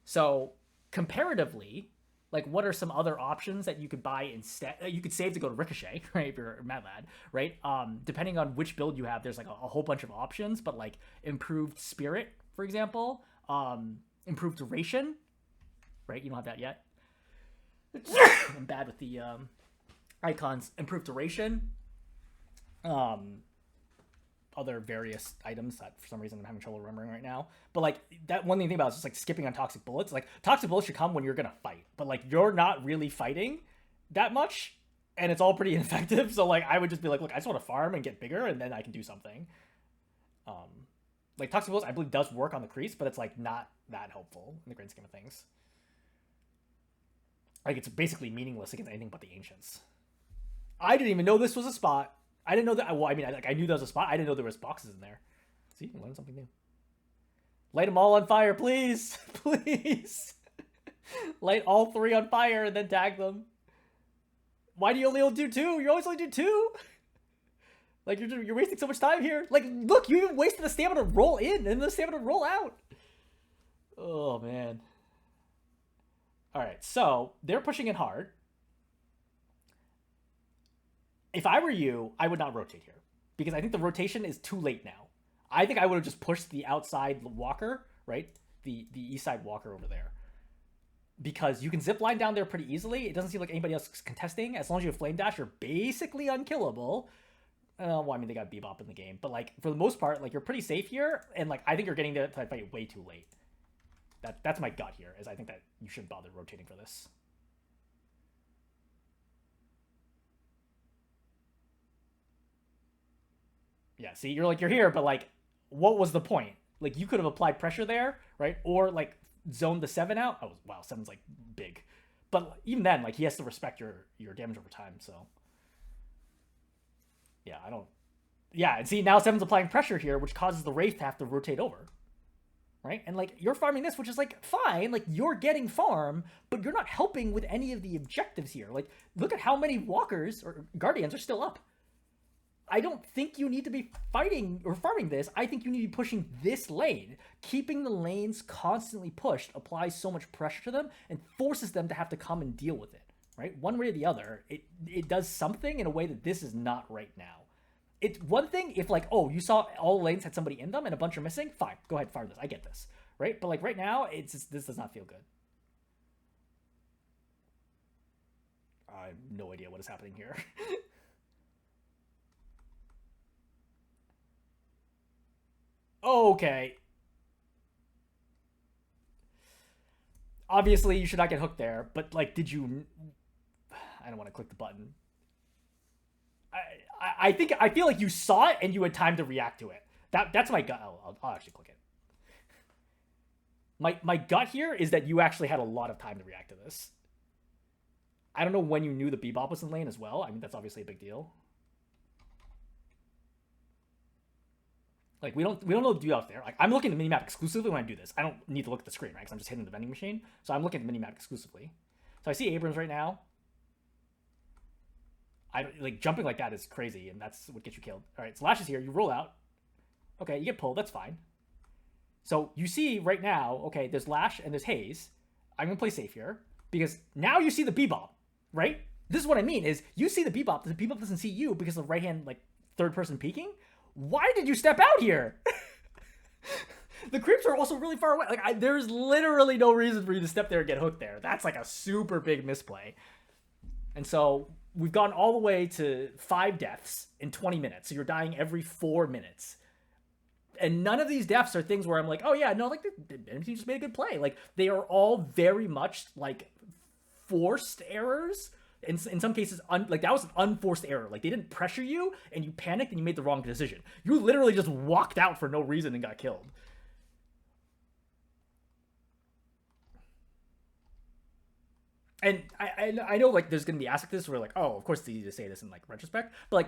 So, comparatively, like, what are some other options that you could buy instead? You could save to go to Ricochet, right, if you're Mad Lad, right? Depending on which build you have, there's, like, a whole bunch of options, but, like, improved Spirit, for example, improved duration, right? You don't have that yet. I'm bad with the icons. Improved duration. Other various items that for some reason I'm having trouble remembering right now. But like that one thing about is just like skipping on toxic bullets. Like toxic bullets should come when you're gonna fight, but like you're not really fighting that much, and it's all pretty ineffective. So like I would just be like, look, I just want to farm and get bigger, and then I can do something. Like toxic bullets, I believe does work on the crease, but it's like not that helpful in the grand scheme of things. Like it's basically meaningless against anything but the ancients. I didn't even know this was a spot. I didn't know that. Well, I mean, I knew there was a spot. I didn't know there was boxes in there. See, you learned something new. Light them all on fire, please, please. Light all 3 on fire and then tag them. Why do you only do 2? You always only do 2. Like, you're wasting so much time here. Like, look, you even wasted the stamina to roll in and the stamina to roll out. Oh, man. All right, so they're pushing it hard. If I were you, I would not rotate here because I think the rotation is too late now. I think I would have just pushed the outside walker, right? The east side walker over there. Because you can zip line down there pretty easily. It doesn't seem like anybody else is contesting. As long as you have flame dash, you're basically unkillable. Well, I mean, they got Bebop in the game, but like for the most part, like you're pretty safe here, and like I think you're getting to fight way too late. That's my gut here, is I think that you shouldn't bother rotating for this. Yeah, see, you're here, but like, what was the point? Like, you could have applied pressure there, right? Or like zoned the 7 out. Oh wow, 7's like big, but even then, like he has to respect your damage over time. So yeah, I don't. Yeah, and see now 7's applying pressure here, which causes the Wraith to have to rotate over, right? And like you're farming this, which is like fine, like you're getting farm, but you're not helping with any of the objectives here. Like look at how many walkers or guardians are still up. I don't think you need to be fighting or farming this. I think you need to be pushing this lane. Keeping the lanes constantly pushed applies so much pressure to them and forces them to have to come and deal with it, right? One way or the other, it does something in a way that this is not right now. It's one thing if like, oh, you saw all lanes had somebody in them and a bunch are missing, fine, go ahead, farm this. I get this, right? But like right now, it's just, this does not feel good. I have no idea what is happening here. Okay. Obviously, you should not get hooked there, but like, did you? I don't want to click the button. I feel like you saw it and you had time to react to it. That's my gut. I'll actually click it. My gut here is that you actually had a lot of time to react to this. I don't know when you knew the Bebop was in lane as well. I mean, that's obviously a big deal. Like we don't know the dude out there. Like I'm looking at the minimap exclusively when I do this. I don't need to look at the screen, right? Because I'm just hitting the vending machine. So I'm looking at the minimap exclusively. So I see Abrams right now. I don't, like jumping like that is crazy, and that's what gets you killed. All right, so Lash is here. You roll out. Okay, you get pulled. That's fine. So you see right now. Okay, there's Lash and there's Haze. I'm gonna play safe here because now you see the Bebop, right? This is what I mean. Is you see the Bebop. The Bebop doesn't see you because of right hand like third person peeking. Why did you step out here? The creeps are also really far away. Like there's literally no reason for you to step there and get hooked there. That's like a super big misplay. And so we've gone all the way to 5 deaths in 20 minutes. So you're dying every 4 minutes. And none of these deaths are things where I'm like, oh yeah, no, like the enemy team just made a good play. Like they are all very much like forced errors. In some cases, like that was an unforced error. Like they didn't pressure you and you panicked and you made the wrong decision. You literally just walked out for no reason and got killed. And I know like there's gonna be aspects of this where like, oh, of course it's easy to say this in like retrospect, but like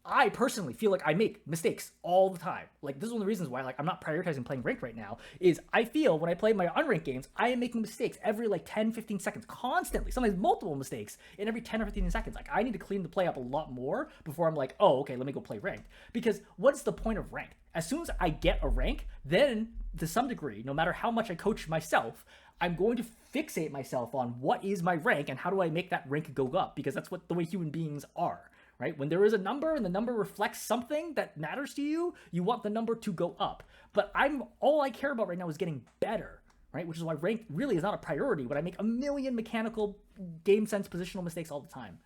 I personally feel like I make mistakes all the time. Like this is one of the reasons why like I'm not prioritizing playing ranked right now is I feel when I play my unranked games, I am making mistakes every like 10, 15 seconds constantly, sometimes multiple mistakes in every 10 or 15 seconds. Like I need to clean the play up a lot more before I'm like, oh, okay, let me go play ranked. Because what's the point of ranked? As soon as I get a rank, then to some degree, no matter how much I coach myself, I'm going to fixate myself on what is my rank and how do I make that rank go up because that's what the way human beings are. Right? When there is a number and the number reflects something that matters to you, you want the number to go up. But all I care about right now is getting better, right? Which is why rank really is not a priority, but I make a million mechanical game sense positional mistakes all the time.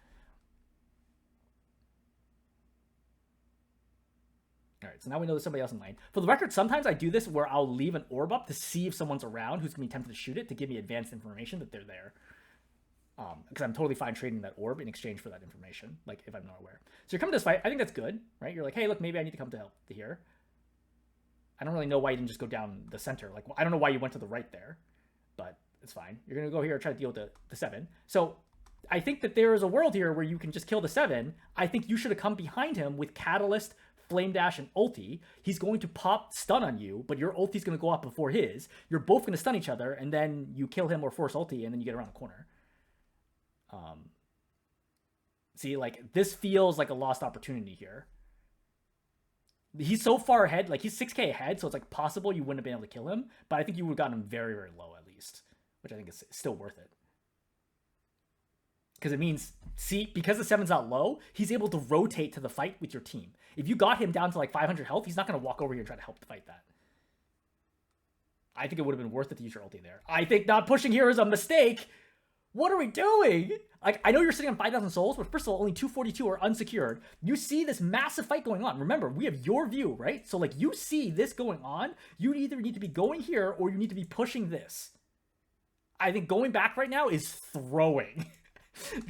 All right, so now we know there's somebody else in lane. For the record, sometimes I do this where I'll leave an orb up to see if someone's around who's going to be tempted to shoot it to give me advanced information that they're there. Because I'm totally fine trading that orb in exchange for that information, like if I'm not aware. So you're coming to this fight. I think that's good, right? You're like, hey, look, maybe I need to come to help to here. I don't really know why you didn't just go down the center. Like, I don't know why you went to the right there, but it's fine. You're going to go here and try to deal with the 7. So I think that there is a world here where you can just kill the 7. I think you should have come behind him with Catalyst, Flame Dash, and ulti. He's going to pop stun on you, but your ulti's going to go up before his. You're both going to stun each other, and then you kill him or force ulti, and then you get around the corner. See, like, this feels like a lost opportunity here. He's so far ahead, like, he's 6k ahead, so it's, like, possible you wouldn't have been able to kill him, but I think you would have gotten him very, very low, at least, which I think is still worth it. Because it means, see, because the 7's not low, he's able to rotate to the fight with your team. If you got him down to, like, 500 health, he's not going to walk over here and try to help the fight that. I think it would have been worth it to use your ulti there. I think not pushing here is a mistake. What are we doing? Like, I know you're sitting on 5,000 souls, but first of all, only 242 are unsecured. You see this massive fight going on. Remember, we have your view, right? So, like, you see this going on. You either need to be going here or you need to be pushing this. I think going back right now is throwing.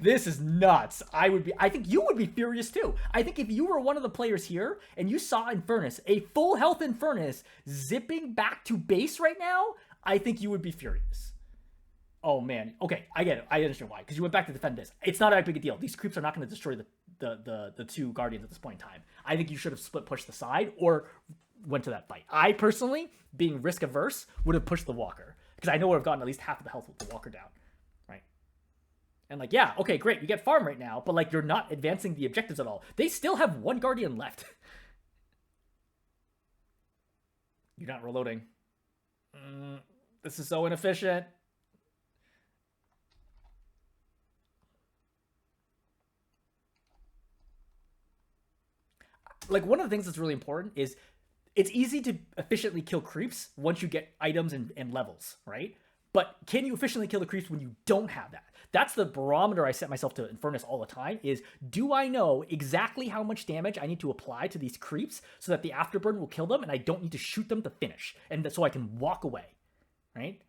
This is nuts. I think you would be furious too. I think if you were one of the players here and you saw Infernus, a full health Infernus, zipping back to base right now, I think you would be furious. Oh man. Okay, I get it. I understand why. Because you went back to defend this. It's not that big a deal. These creeps are not going to destroy the two guardians at this point in time. I think you should have split pushed the side or went to that fight. I personally, being risk averse, would have pushed the walker. Because I know I would have gotten at least half of the health with the walker down. Right? And like, yeah, okay, great. You get farm right now, but like you're not advancing the objectives at all. They still have one guardian left. You're not reloading. This is so inefficient. Like, one of the things that's really important is it's easy to efficiently kill creeps once you get items and levels, right? But can you efficiently kill the creeps when you don't have that? That's the barometer I set myself to Infernus all the time is, do I know exactly how much damage I need to apply to these creeps so that the afterburn will kill them and I don't need to shoot them to finish, and so I can walk away, right?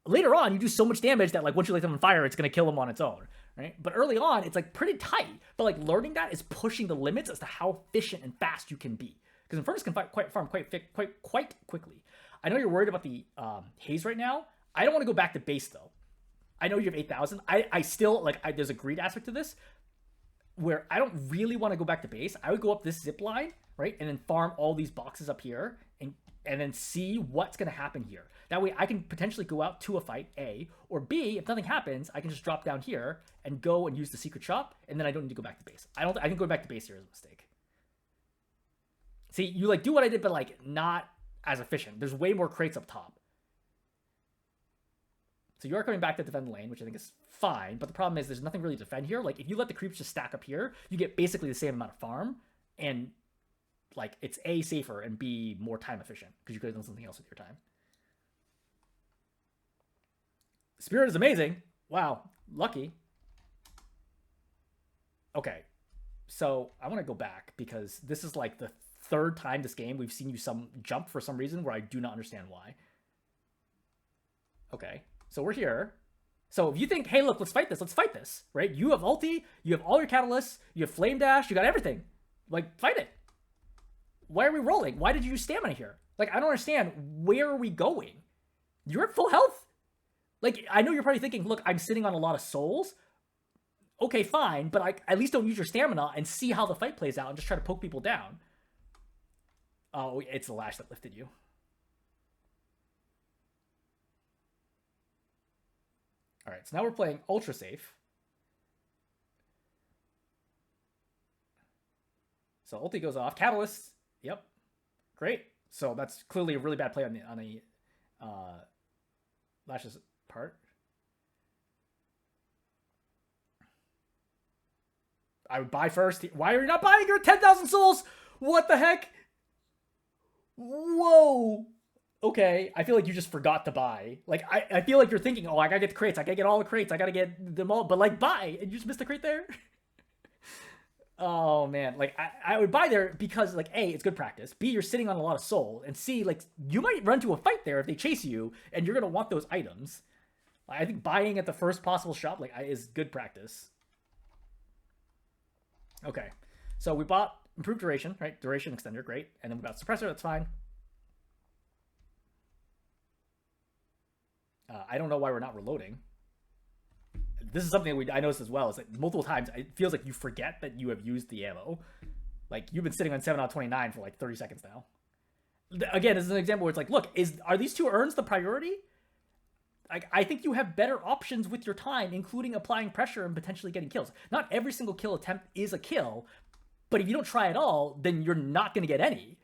Later on, you do so much damage that like once you light them on fire, it's going to kill them on its own, right? But early on, it's like pretty tight. But like learning that is pushing the limits as to how efficient and fast you can be. Because Infernus can farm quite quickly. I know you're worried about the Haze right now. I don't want to go back to base though. I know you have 8,000. I still like. There's a greed aspect to this where I don't really want to go back to base. I would go up this zip line, right, and then farm all these boxes up here and then see what's going to happen here. That way I can potentially go out to a fight, A, or B, if nothing happens, I can just drop down here and go and use the secret shop, and then I don't need to go back to base. I think going back to base here is a mistake. See, you like do what I did, but like not as efficient. There's way more crates up top. So you are coming back to defend the lane, which I think is fine, but the problem is there's nothing really to defend here. Like if you let the creeps just stack up here, you get basically the same amount of farm, and like it's A, safer, and B, more time efficient, because you could have done something else with your time. Spirit is amazing. Wow. Lucky. Okay. So I want to go back because this is like the third time this game we've seen you jump for some reason where I do not understand why. Okay. So we're here. So if you think, hey, look, let's fight this, right? You have ulti, you have all your catalysts, you have flame dash, you got everything. Like, fight it. Why are we rolling? Why did you use stamina here? Like, I don't understand. Where are we going? You're at full health. Like, I know you're probably thinking, look, I'm sitting on a lot of souls. Okay, fine, but at least don't use your stamina and see how the fight plays out and just try to poke people down. Oh, it's the lash that lifted you. All right, so now we're playing ultra safe. So ulti goes off. Catalyst. Yep. Great. So that's clearly a really bad play on the Lash's part. I would buy first. Why are you not buying? You're 10,000 souls. What the heck? Whoa. Okay. I feel like you just forgot to buy. Like, I feel like you're thinking, oh, I gotta get the crates. I gotta get all the crates. I gotta get them all. But, like, buy. And you just missed a crate there? Oh, man. Like, I would buy there because, like, A, it's good practice. B, you're sitting on a lot of soul. And C, like, you might run to a fight there if they chase you. And you're gonna want those items. I think buying at the first possible shop, like, is good practice. Okay, so we bought improved duration, right? Duration extender, great. And then we got suppressor, that's fine. I don't know why we're not reloading. This is something I noticed as well. It's like multiple times, it feels like you forget that you have used the ammo. Like you've been sitting on 7 out of 29 for like 30 seconds now. Again, this is an example where it's like, look, are these two urns the priority? Like, I think you have better options with your time, including applying pressure and potentially getting kills. Not every single kill attempt is a kill, but if you don't try at all, then you're not going to get any.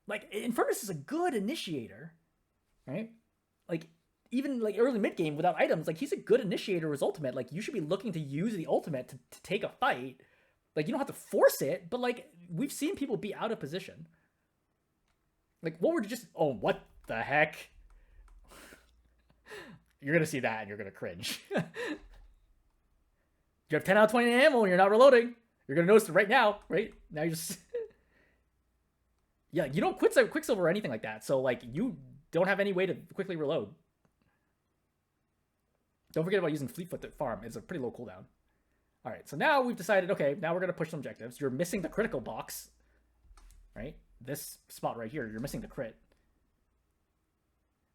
Like, Infernus is a good initiator, right? Like, even like early mid game without items, like he's a good initiator with ultimate. Like, you should be looking to use the ultimate to take a fight. Like, you don't have to force it, but like we've seen people be out of position. Like, what were you just? Oh, what the heck? you're gonna see that and you're gonna cringe. You have 10 out of 20 ammo and you're not reloading. You're gonna notice it right now, right? Now you just yeah, you don't quicksilver or anything like that. So like you don't have any way to quickly reload. Don't forget about using Fleetfoot to farm. It's a pretty low cooldown. All right, so now we've decided, okay, now we're gonna push some objectives. You're missing the critical box, right? This spot right here, you're missing the crit.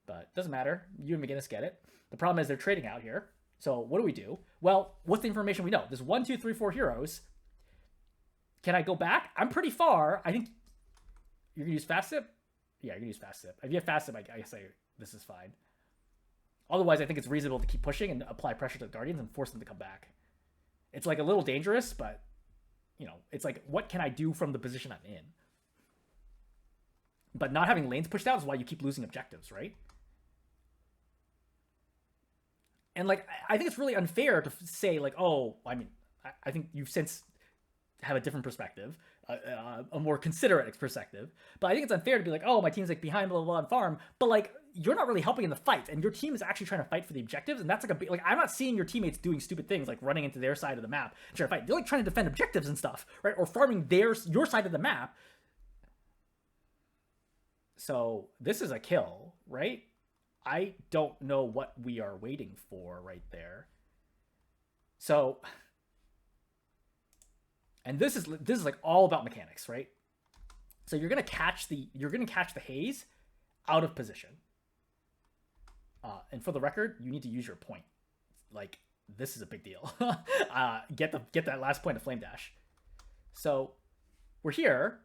But doesn't matter. You and McGinnis get it. The problem is they're trading out here. So what do we do? Well, what's the information we know? There's 1, 2, 3, 4 heroes. Can I go back? I'm pretty far. I think you're gonna use fast sip. Yeah, you're gonna use fast sip. If you have fast sip, I say this is fine. Otherwise, I think it's reasonable to keep pushing and apply pressure to the Guardians and force them to come back. It's like a little dangerous, but you know, it's like what can I do from the position I'm in? But not having lanes pushed out is why you keep losing objectives, right? And like, I think it's really unfair to say like, oh, I mean, I think you've since have a different perspective, a more considerate perspective. But I think it's unfair to be like, oh, my team's like behind, blah, blah, blah, on farm. But like, you're not really helping in the fight, and your team is actually trying to fight for the objectives. And that's like a big, like, I'm not seeing your teammates doing stupid things like running into their side of the map and trying to fight. They're like trying to defend objectives and stuff, right? Or farming your side of the map. So this is a kill, right? I don't know what we are waiting for right there. So, and this is like all about mechanics, right? So you're gonna catch the Haze out of position. And for the record, you need to use your point. Like, this is a big deal. Get that last point of flame dash. So we're here.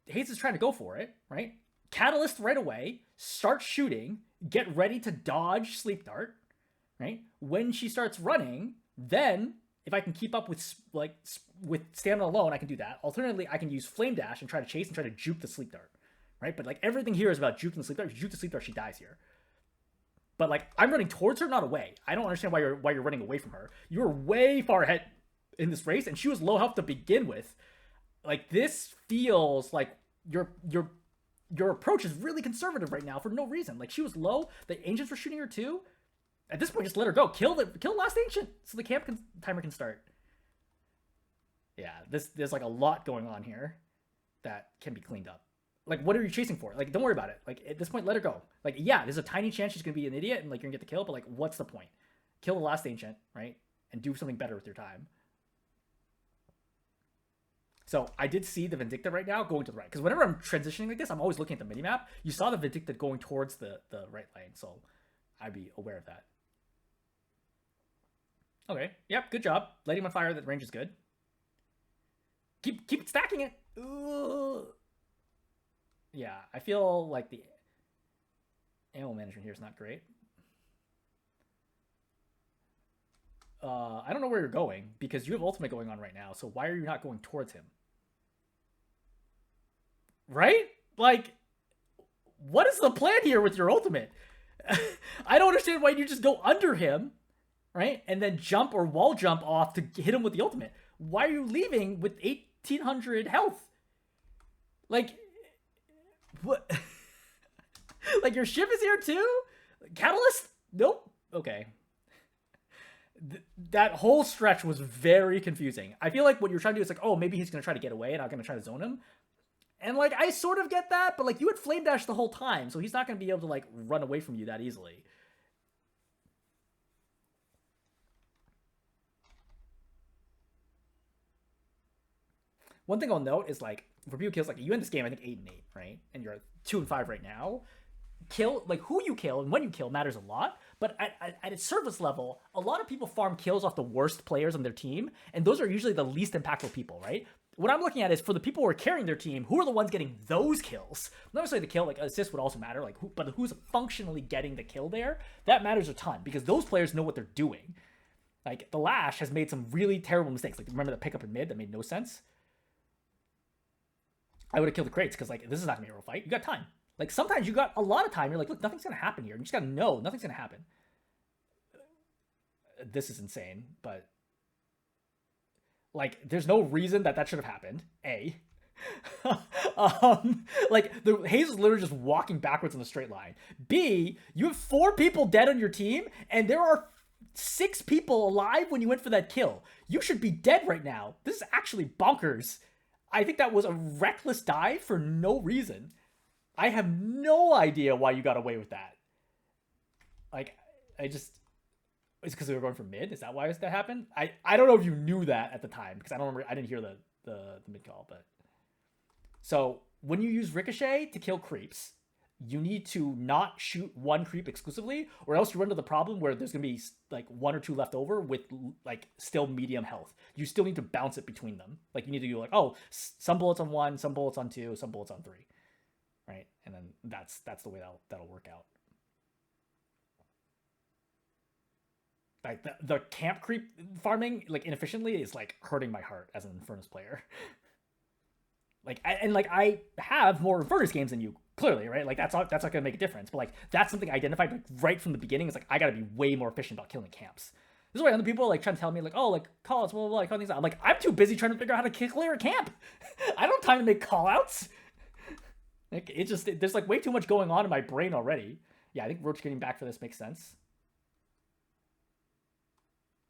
Haze is trying to go for it, right? Catalyst right away, start shooting, get ready to dodge Sleep Dart, right? When she starts running, then if I can keep up with stamina alone, I can do that. Alternatively, I can use Flame Dash and try to chase and try to juke the Sleep Dart, right? But like everything here is about juking the Sleep Dart. If you juke the Sleep Dart, she dies here. But like I'm running towards her, not away. I don't understand why you're running away from her. You're way far ahead in this race, and she was low health to begin with. Like this feels like your approach is really conservative right now for no reason. Like she was low, the ancients were shooting her too. At this point, just let her go. Kill last ancient so the camp timer can start. Yeah, there's like a lot going on here that can be cleaned up. Like, what are you chasing for? Like, don't worry about it. Like, at this point, let her go. Like, yeah, there's a tiny chance she's gonna be an idiot and like you're gonna get the kill, but like, what's the point? Kill the last ancient, right? And do something better with your time. So I did see the Vindicta right now going to the right. Because whenever I'm transitioning like this, I'm always looking at the minimap. You saw the Vindicta going towards the right lane, so I'd be aware of that. Okay, yep, good job. Lighting on fire, that range is good. Keep stacking it. Ooh. Yeah, I feel like the ammo management here is not great. I don't know where you're going because you have ultimate going on right now. So why are you not going towards him? Right? Like, what is the plan here with your ultimate? I don't understand why you just go under him, right? And then jump or wall jump off to hit him with the ultimate. Why are you leaving with 1800 health? Like, what? Like, your ship is here too? Catalyst? Nope. Okay. That whole stretch was very confusing. I feel like what you're trying to do is like, oh, maybe he's going to try to get away and I'm going to try to zone him. And like, I sort of get that, but like you had flame dash the whole time, so he's not going to be able to like run away from you that easily. One thing I'll note is like, for people kills, like you end this game, I think 8-8, right? And you're 2-5 right now. Kill, like who you kill and when you kill matters a lot, but at a surface level, a lot of people farm kills off the worst players on their team, and those are usually the least impactful people, right? What I'm looking at is for the people who are carrying their team, who are the ones getting those kills? Not necessarily the kill, like assist would also matter, like but who's functionally getting the kill there? That matters a ton because those players know what they're doing. Like the Lash has made some really terrible mistakes. Like remember the pickup in mid that made no sense? I would have killed the crates because like this is not gonna be a real fight. You got time. Like sometimes you got a lot of time. You're like, look, nothing's gonna happen here. You just gotta know nothing's gonna happen. This is insane, but like, there's no reason that should have happened. A, Like the Haze is literally just walking backwards in a straight line. B, you have 4 people dead on your team, and there are 6 people alive when you went for that kill. You should be dead right now. This is actually bonkers. I think that was a reckless dive for no reason. I have no idea why you got away with that. Like, I just... It's because we were going for mid? Is that why that happened? I don't know if you knew that at the time, because I don't remember... I didn't hear the mid call, but... So, when you use Ricochet to kill creeps, you need to not shoot one creep exclusively, or else you run into the problem where there's going to be, like, 1 or 2 left over with, like, still medium health. You still need to bounce it between them. Like, you need to do, like, oh, some bullets on 1, some bullets on 2, some bullets on 3. Right? And then that's the way that'll work out. Like, the camp creep farming, like, inefficiently is, like, hurting my heart as an Infernus player. Like, I have more Infernus games than you, clearly, right? Like, that's not gonna make a difference. But, like, that's something I identified, like, right from the beginning. It's like, I gotta be way more efficient about killing camps. This is why other people, like, trying to tell me, like, oh, like, call-outs, blah, blah, blah, like, all things. I'm like, I'm too busy trying to figure out how to clear a camp. I don't have time to make call-outs. Like, there's, like, way too much going on in my brain already. Yeah, I think Roach getting back for this makes sense.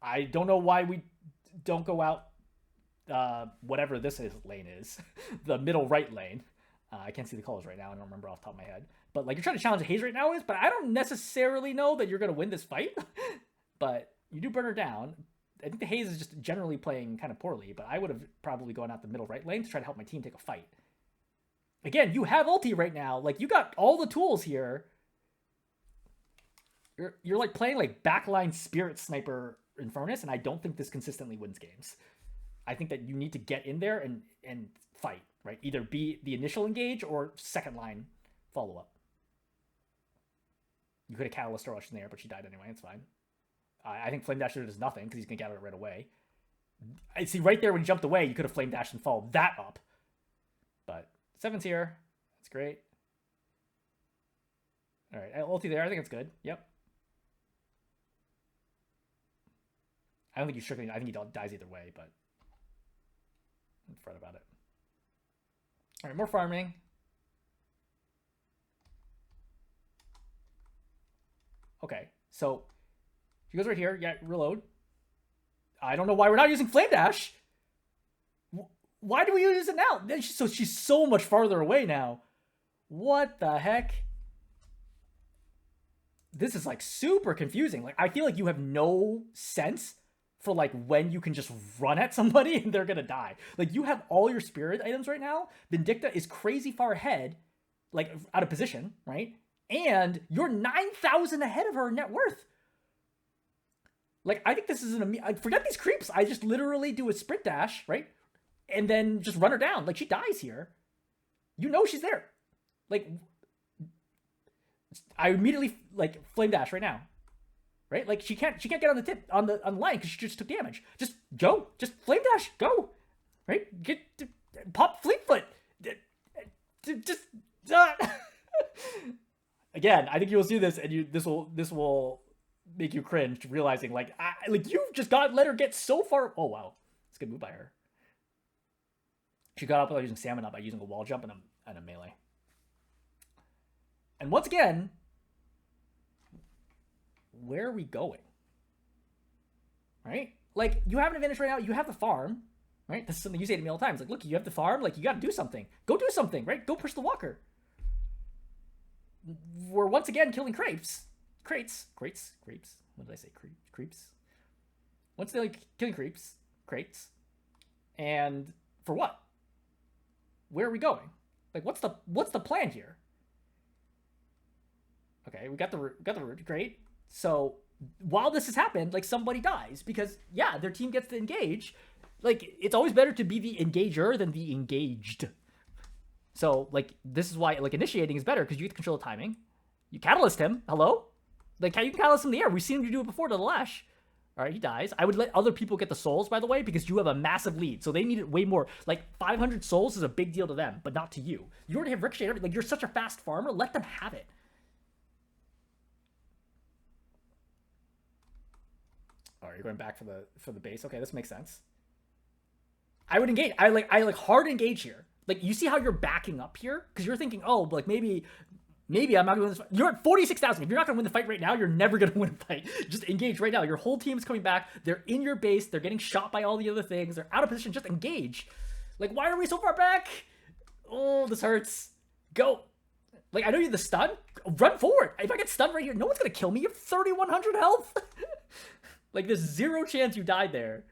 I don't know why we don't go out whatever this lane is. The middle right lane. I can't see the colors right now. I don't remember off the top of my head. But, like, you're trying to challenge Haze right now but I don't necessarily know that you're going to win this fight. But you do burn her down. I think the Haze is just generally playing kind of poorly, but I would have probably gone out the middle right lane to try to help my team take a fight. Again, you have ulti right now. Like, you got all the tools here. You're like playing like backline spirit sniper Infernus, and I don't think this consistently wins games. I think that you need to get in there and fight, right? Either be the initial engage or second line follow-up. You could have Catalyst her in there, but she died anyway. It's fine. I think Flame Dash does nothing because he's going to get it right away. I see right there when he jumped away, you could have Flame Dashed and followed that up. But 7's here. That's great. All right, ulti there. I think it's good. Yep. I don't think he's strictly... I think he dies either way, but... I'm fret about it. All right, more farming. Okay, so... She goes right here. Yeah, reload. I don't know why we're not using Flame Dash. Why do we use it now? So she's so much farther away now. What the heck? This is, like, super confusing. Like, I feel like you have no sense for, like, when you can just run at somebody and they're gonna die. Like, you have all your spirit items right now. Vindicta is crazy far ahead, like, out of position, right? And you're 9,000 ahead of her net worth. Like, I think this is forget these creeps. I just literally do a sprint dash, right? And then just run her down. Like, she dies here. You know she's there. Like, I immediately, like, flame dash right now. Right? Like, she can't get on the tip, on the line, because she just took damage. Just go. Just flame dash. Go. Right? Pop Fleetfoot. Just... Again, I think you'll see this, and this will make you cringe, realizing, like, you just let her get so far. Oh, wow. It's a good move by her. She got up without using stamina by using a wall jump and a melee. And once again, where are we going? Right? Like, you have an advantage right now. You have the farm, right? This is something you say to me all the time. It's like, look, you have the farm. Like, you got to do something. Go do something, right? Go push the walker. We're once again killing crates. What did I say? Creeps. Once they're, like, killing crates. And for what? Where are we going? Like, what's the plan here? Okay, we got the root. Great. So while this has happened, like, somebody dies because, yeah, their team gets to engage. Like, it's always better to be the engager than the engaged. So, like, this is why, like, initiating is better because you get to control the timing. You catalyst him. Hello? Like, you can catalyst him in the air. We've seen him do it before to the Lash. All right, he dies. I would let other people get the souls, by the way, because you have a massive lead. So they need it way more. Like, 500 souls is a big deal to them, but not to you. You already have Ricochet. Like, you're such a fast farmer. Let them have it. All right, you're going back for the base. Okay, this makes sense. I would engage. I like hard engage here. Like, you see how you're backing up here? Because you're thinking, oh, like maybe I'm not going to win this fight. You're at 46,000. If you're not going to win the fight right now, you're never going to win a fight. Just engage right now. Your whole team is coming back. They're in your base. They're getting shot by all the other things. They're out of position. Just engage. Like, why are we so far back? Oh, this hurts. Go. Like, I know you have the stun. Run forward. If I get stunned right here, no one's going to kill me. You have 3,100 health. Like, there's zero chance you died there.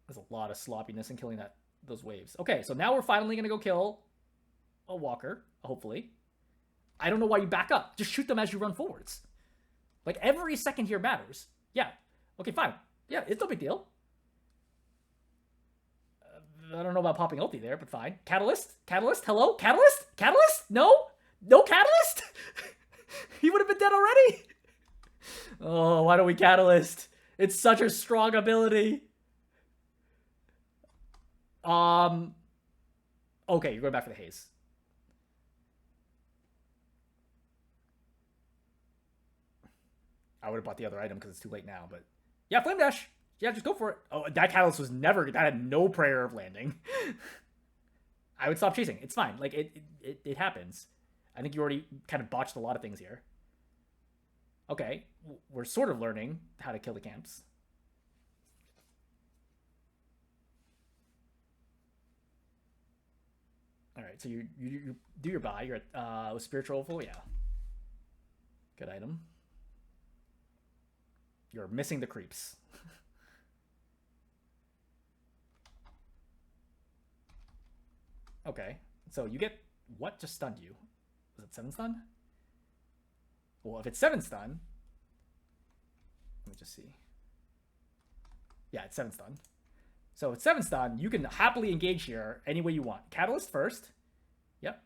There's a lot of sloppiness in killing those waves. Okay, so now we're finally going to go kill a walker, hopefully. I don't know why you back up. Just shoot them as you run forwards. Like, every second here matters. Yeah. Okay, fine. Yeah, it's no big deal. I don't know about popping ulti there, but fine. Catalyst? Catalyst? Hello? Catalyst? Catalyst? No? No Catalyst? He would have been dead already. Oh, why don't we Catalyst? It's such a strong ability. Okay, you're going back for the Haze. I would have bought the other item because it's too late now, but yeah, Flame Dash. Yeah, just go for it. Oh, that Catalyst was never, that had no prayer of landing. I would stop chasing. It's fine. Like, it happens. I think you already kind of botched a lot of things here. Okay, we're sort of learning how to kill the camps. All right, so you do your buy. You're at spiritual full, yeah. Good item. You're missing the creeps. Okay, so you get what just stunned you? Was it 7 stun? Well, if it's 7 stun, let me just see. Yeah, it's 7 stun. So it's 7 stun. You can happily engage here any way you want. Catalyst first. Yep.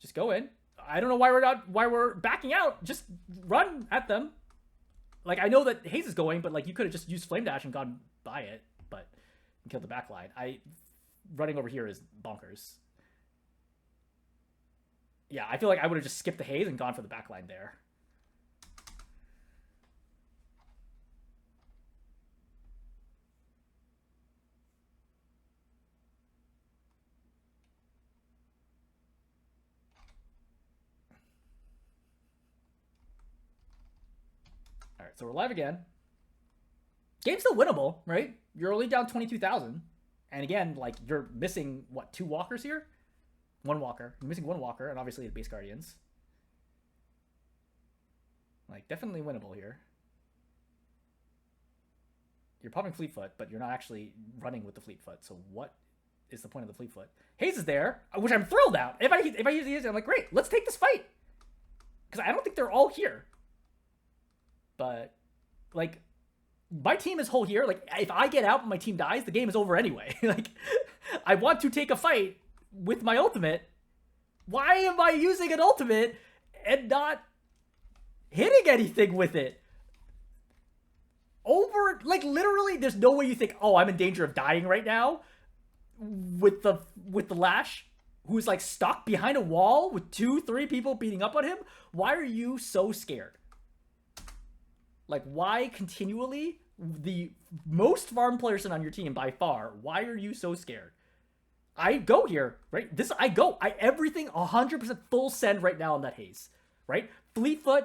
Just go in. I don't know why we're backing out. Just run at them. Like, I know that Haze is going, but like you could have just used Flame Dash and gone by it, but killed the backline. Running over here is bonkers. Yeah, I feel like I would have just skipped the Haze and gone for the backline there. All right, so we're live again. Game's still winnable, right? You're only down 22,000. And again, like, you're missing, what, 2 walkers here? 1 walker. You're missing 1 walker, and obviously the base guardians. Like, definitely winnable here. You're popping Fleetfoot, but you're not actually running with the Fleetfoot. So what is the point of the Fleetfoot? Haze is there, which I'm thrilled at. If I use the Haze, I'm like, great, let's take this fight. Because I don't think they're all here. But, like, my team is whole here. Like, if I get out and my team dies, the game is over anyway. Like, I want to take a fight with my ultimate. Why am I using an ultimate and not hitting anything with it? Like, literally, there's no way you think, oh, I'm in danger of dying right now with the Lash, who's, like, stuck behind a wall with 2-3 people beating up on him. Why are you so scared? Like, why continually, the most farm person on your team by far, why are you so scared? I go here, right? Everything 100% full send right now on that Haze, right? Fleetfoot,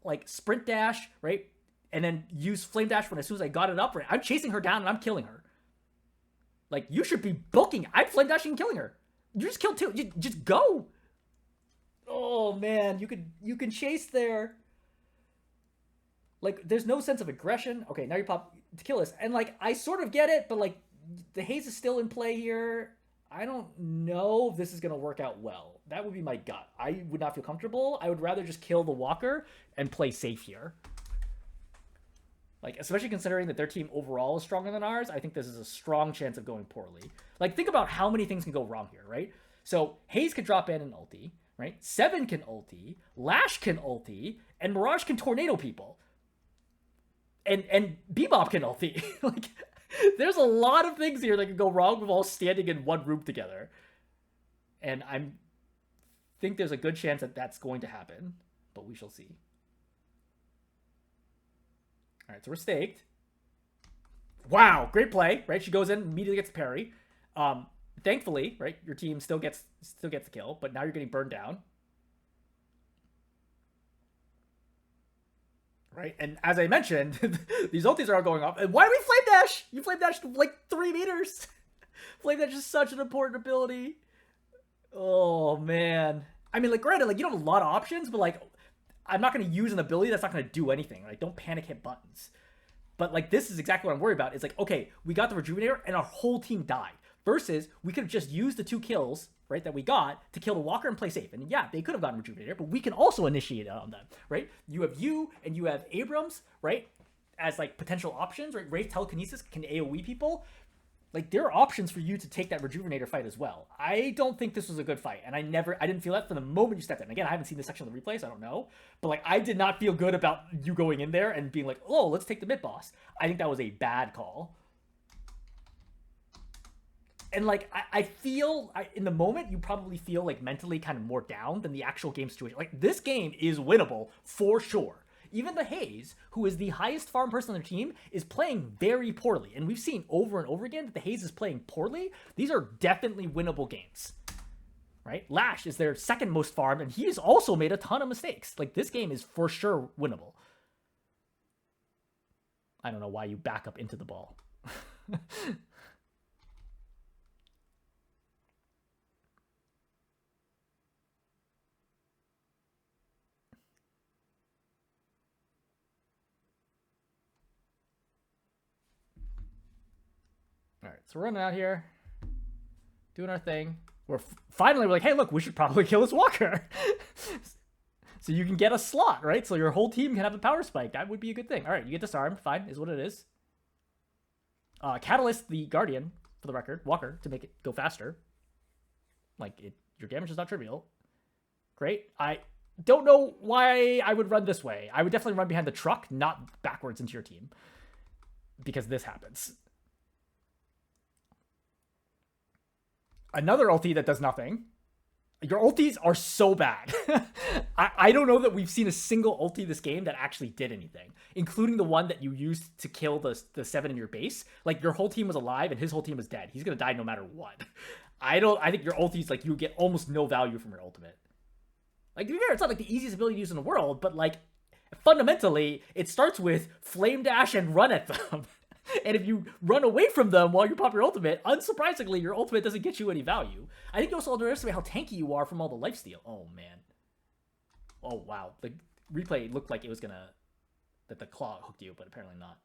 like, sprint dash, right? And then use Flame Dash when as soon as I got it up, right? I'm chasing her down and I'm killing her. Like, you should be booking. I'm Flame Dashing and killing her. You just killed 2. Just go. Oh, man. You can chase there. Like, there's no sense of aggression. Okay, now you pop to kill us. And, like, I sort of get it, but, like, the Haze is still in play here. I don't know if this is going to work out well. That would be my gut. I would not feel comfortable. I would rather just kill the walker and play safe here. Like, especially considering that their team overall is stronger than ours, I think this is a strong chance of going poorly. Like, think about how many things can go wrong here, right? So, Haze could drop in an ulti, right? 7 can ulti, Lash can ulti, and Mirage can tornado people. And Bebop can ulti. Like, there's a lot of things here that could go wrong with all standing in one room together. And I think there's a good chance that that's going to happen, but we shall see. All right, so we're staked. Wow, great play, right? She goes in, immediately gets the parry. Thankfully, right, your team still gets the kill, but now you're getting burned down. Right, and as I mentioned, these ultis are all going off. And why do we flame dash? You flame dash like 3 meters. Flame dash is such an important ability. Oh man. I mean, like, granted, like, you don't have a lot of options, but like, I'm not going to use an ability that's not going to do anything. Like, don't panic hit buttons. But like, this is exactly what I'm worried about. It's like, okay, we got the Rejuvenator and our whole team died. Versus, we could have just used the 2 kills, right, that we got to kill the Walker and play safe. And yeah, they could have gotten Rejuvenator, but we can also initiate it on them, right? You have you and you have Abrams, right, as like potential options, right? Wraith Telekinesis can AoE people. Like, there are options for you to take that Rejuvenator fight as well. I don't think this was a good fight, and I didn't feel that from the moment you stepped in. Again, I haven't seen this section of the replays, I don't know. But, like, I did not feel good about you going in there and being like, oh, let's take the mid-boss. I think that was a bad call. And, like, I feel, in the moment, you probably feel, like, mentally kind of more down than the actual game situation. Like, this game is winnable, for sure. Even the Haze, who is the highest farm person on their team, is playing very poorly. And we've seen over and over again that the Haze is playing poorly. These are definitely winnable games, right? Lash is their second most farmed, and he has also made a ton of mistakes. Like, this game is for sure winnable. I don't know why you back up into the ball. All right, so we're running out here, doing our thing. We're like, hey, look, we should probably kill this Walker. So you can get a slot, right? So your whole team can have a power spike. That would be a good thing. All right, you get disarmed. Fine, is what it is. Catalyst the Guardian, for the record, Walker, to make it go faster. Like, your damage is not trivial. Great. I don't know why I would run this way. I would definitely run behind the truck, not backwards into your team. Because this happens. Another ulti that does nothing. Your ultis are so bad. I don't know that we've seen a single ulti this game that actually did anything, including the one that you used to kill the 7 in your base. Like, your whole team was alive and his whole team was dead. He's gonna die no matter what. I think your ultis, like, you get almost no value from your ultimate. Like, to be fair, it's not like the easiest ability to use in the world, but like, fundamentally, it starts with flame dash and run at them. And if you run away from them while you pop your ultimate, unsurprisingly, your ultimate doesn't get you any value. I think you also underestimate how tanky you are from all the lifesteal. Oh, man. Oh, wow. The replay looked like it was gonna... that the claw hooked you, but apparently not.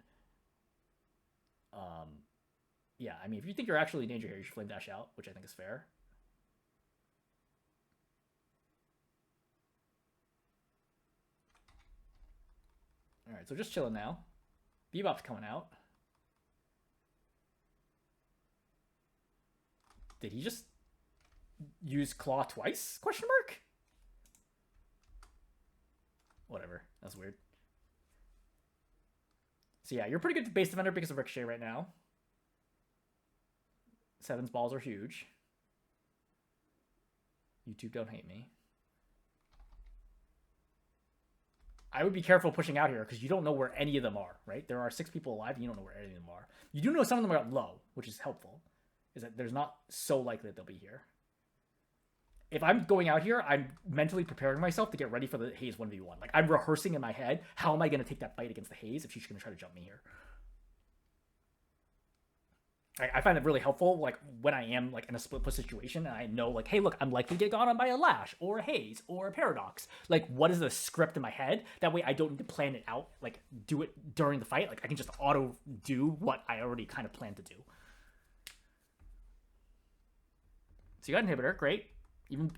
Yeah, I mean, if you think you're actually in danger here, you should flame dash out, which I think is fair. Alright, so just chilling now. Bebop's coming out. Did he just use claw twice? Question mark? Whatever. That's weird. So yeah, you're pretty good base defender because of Ricochet right now. 7's balls are huge. YouTube, don't hate me. I would be careful pushing out here because you don't know where any of them are, right? There are 6 people alive and you don't know where any of them are. You do know some of them are low, which is helpful. Is that there's not so likely that they'll be here. If I'm going out here, I'm mentally preparing myself to get ready for the Haze 1v1. Like, I'm rehearsing in my head, how am I going to take that fight against the Haze if she's going to try to jump me here? I find it really helpful, like, when I am, like, in a split push situation, and I know, like, hey, look, I'm likely to get gone on by a Lash, or a Haze, or a Paradox. Like, what is the script in my head? That way I don't need to plan it out, like, do it during the fight. Like, I can just auto-do what I already kind of planned to do. So you got inhibitor, great.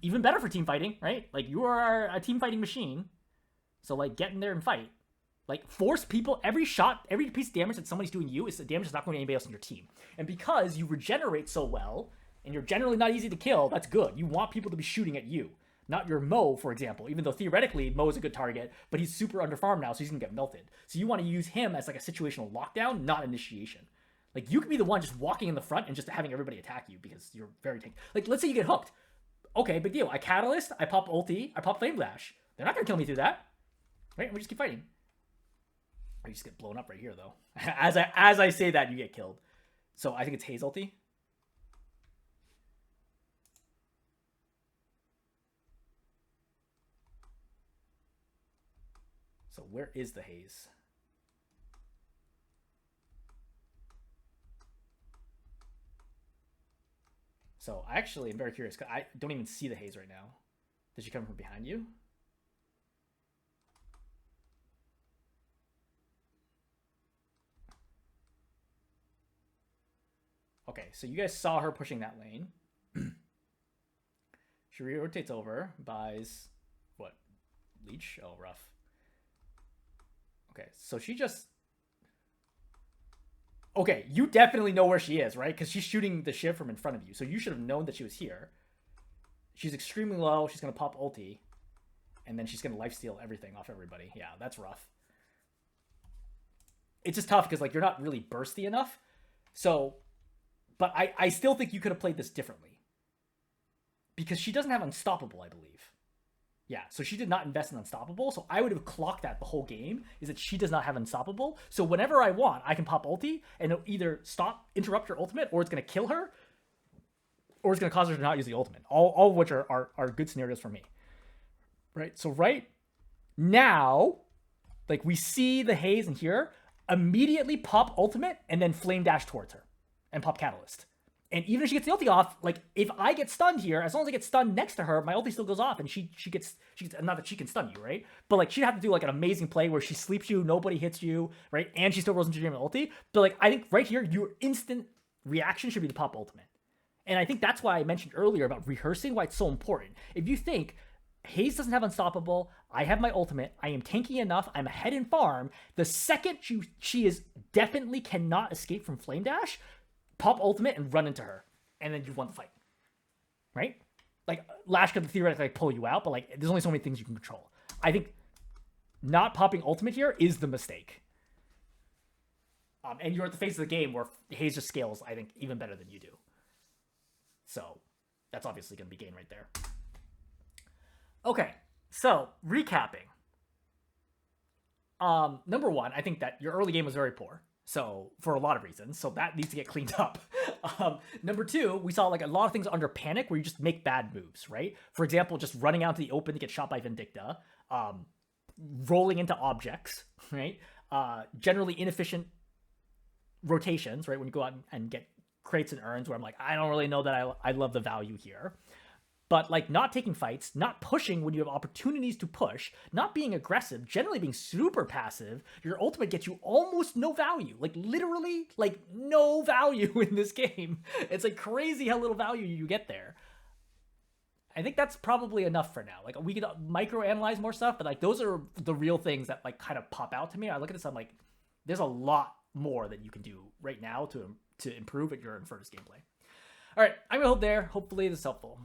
Even better for team fighting, right? Like, you are a team fighting machine. So, like, get in there and fight. Like, force people, every shot, every piece of damage that somebody's doing you is the damage that's not going to anybody else on your team. And because you regenerate so well, and you're generally not easy to kill, that's good. You want people to be shooting at you. Not your Mo, for example, even though theoretically Mo is a good target, but he's super underfarmed now, so he's going to get melted. So you want to use him as, like, a situational lockdown, not initiation. Like, you could be the one just walking in the front and just having everybody attack you because you're very tanky. Like, let's say you get hooked. Okay, big deal. I Catalyst, I pop ulti, I pop Flame Dash. They're not going to kill me through that. Right? We just keep fighting. Or you just get blown up right here, though. As I say that, you get killed. So I think it's Haze ulti. So where is the Haze? So I actually am very curious, because I don't even see the Haze right now. Did she come from behind you? Okay, so you guys saw her pushing that lane. She rotates over, buys what? Leech? Oh, rough. Okay, so she just... Okay, you definitely know where she is, right? Because she's shooting the shiv from in front of you. So you should have known that she was here. She's extremely low. She's going to pop ulti. And then she's going to lifesteal everything off everybody. Yeah, that's rough. It's just tough because, like, you're not really bursty enough. So, but I still think you could have played this differently. Because she doesn't have Unstoppable, I believe. Yeah, so she did not invest in Unstoppable, so I would have clocked that the whole game, is that she does not have Unstoppable. So whenever I want, I can pop ulti, and it'll either interrupt her ultimate, or it's going to kill her, or it's going to cause her to not use the ultimate. All of which are good scenarios for me. Right, so right now, like, we see the Haze in here, immediately pop ultimate, and then flame dash towards her, and pop Catalyst. And even if she gets the ulti off, like, if I get stunned here, as long as I get stunned next to her, my ulti still goes off, and she gets not that she can stun you, right? But, like, she'd have to do, like, an amazing play where she sleeps you, nobody hits you, right? And she still rolls into your ulti. But, like, I think right here, your instant reaction should be the pop ultimate. And I think that's why I mentioned earlier about rehearsing, why it's so important. If you think Haze doesn't have Unstoppable, I have my ultimate, I am tanky enough, I'm ahead in farm, the second she is definitely cannot escape from Flame Dash, pop ultimate and run into her, and then you've won the fight, right? Like, Lash could theoretically pull you out, but, like, there's only so many things you can control. I think not popping ultimate here is the mistake. And you're at the phase of the game where Haze just scales, I think, even better than you do. So that's obviously going to be gain right there. Okay, so recapping. Number one, I think that your early game was very poor. So, for a lot of reasons. So that needs to get cleaned up. Number two, we saw, like, a lot of things under panic where you just make bad moves, right? For example, just running out to the open to get shot by Vindicta. Rolling into objects, right? Generally inefficient rotations, right? When you go out and get crates and urns where I'm like, I don't really know that I love the value here. But, like, not taking fights, not pushing when you have opportunities to push, not being aggressive, generally being super passive, your ultimate gets you almost no value. Like, literally, like, no value in this game. It's, like, crazy how little value you get there. I think that's probably enough for now. Like, we could micro-analyze more stuff, but, like, those are the real things that, like, kind of pop out to me. I look at this, I'm like, there's a lot more that you can do right now to improve at your Infernus gameplay. All right, I'm going to hold there. Hopefully this is helpful.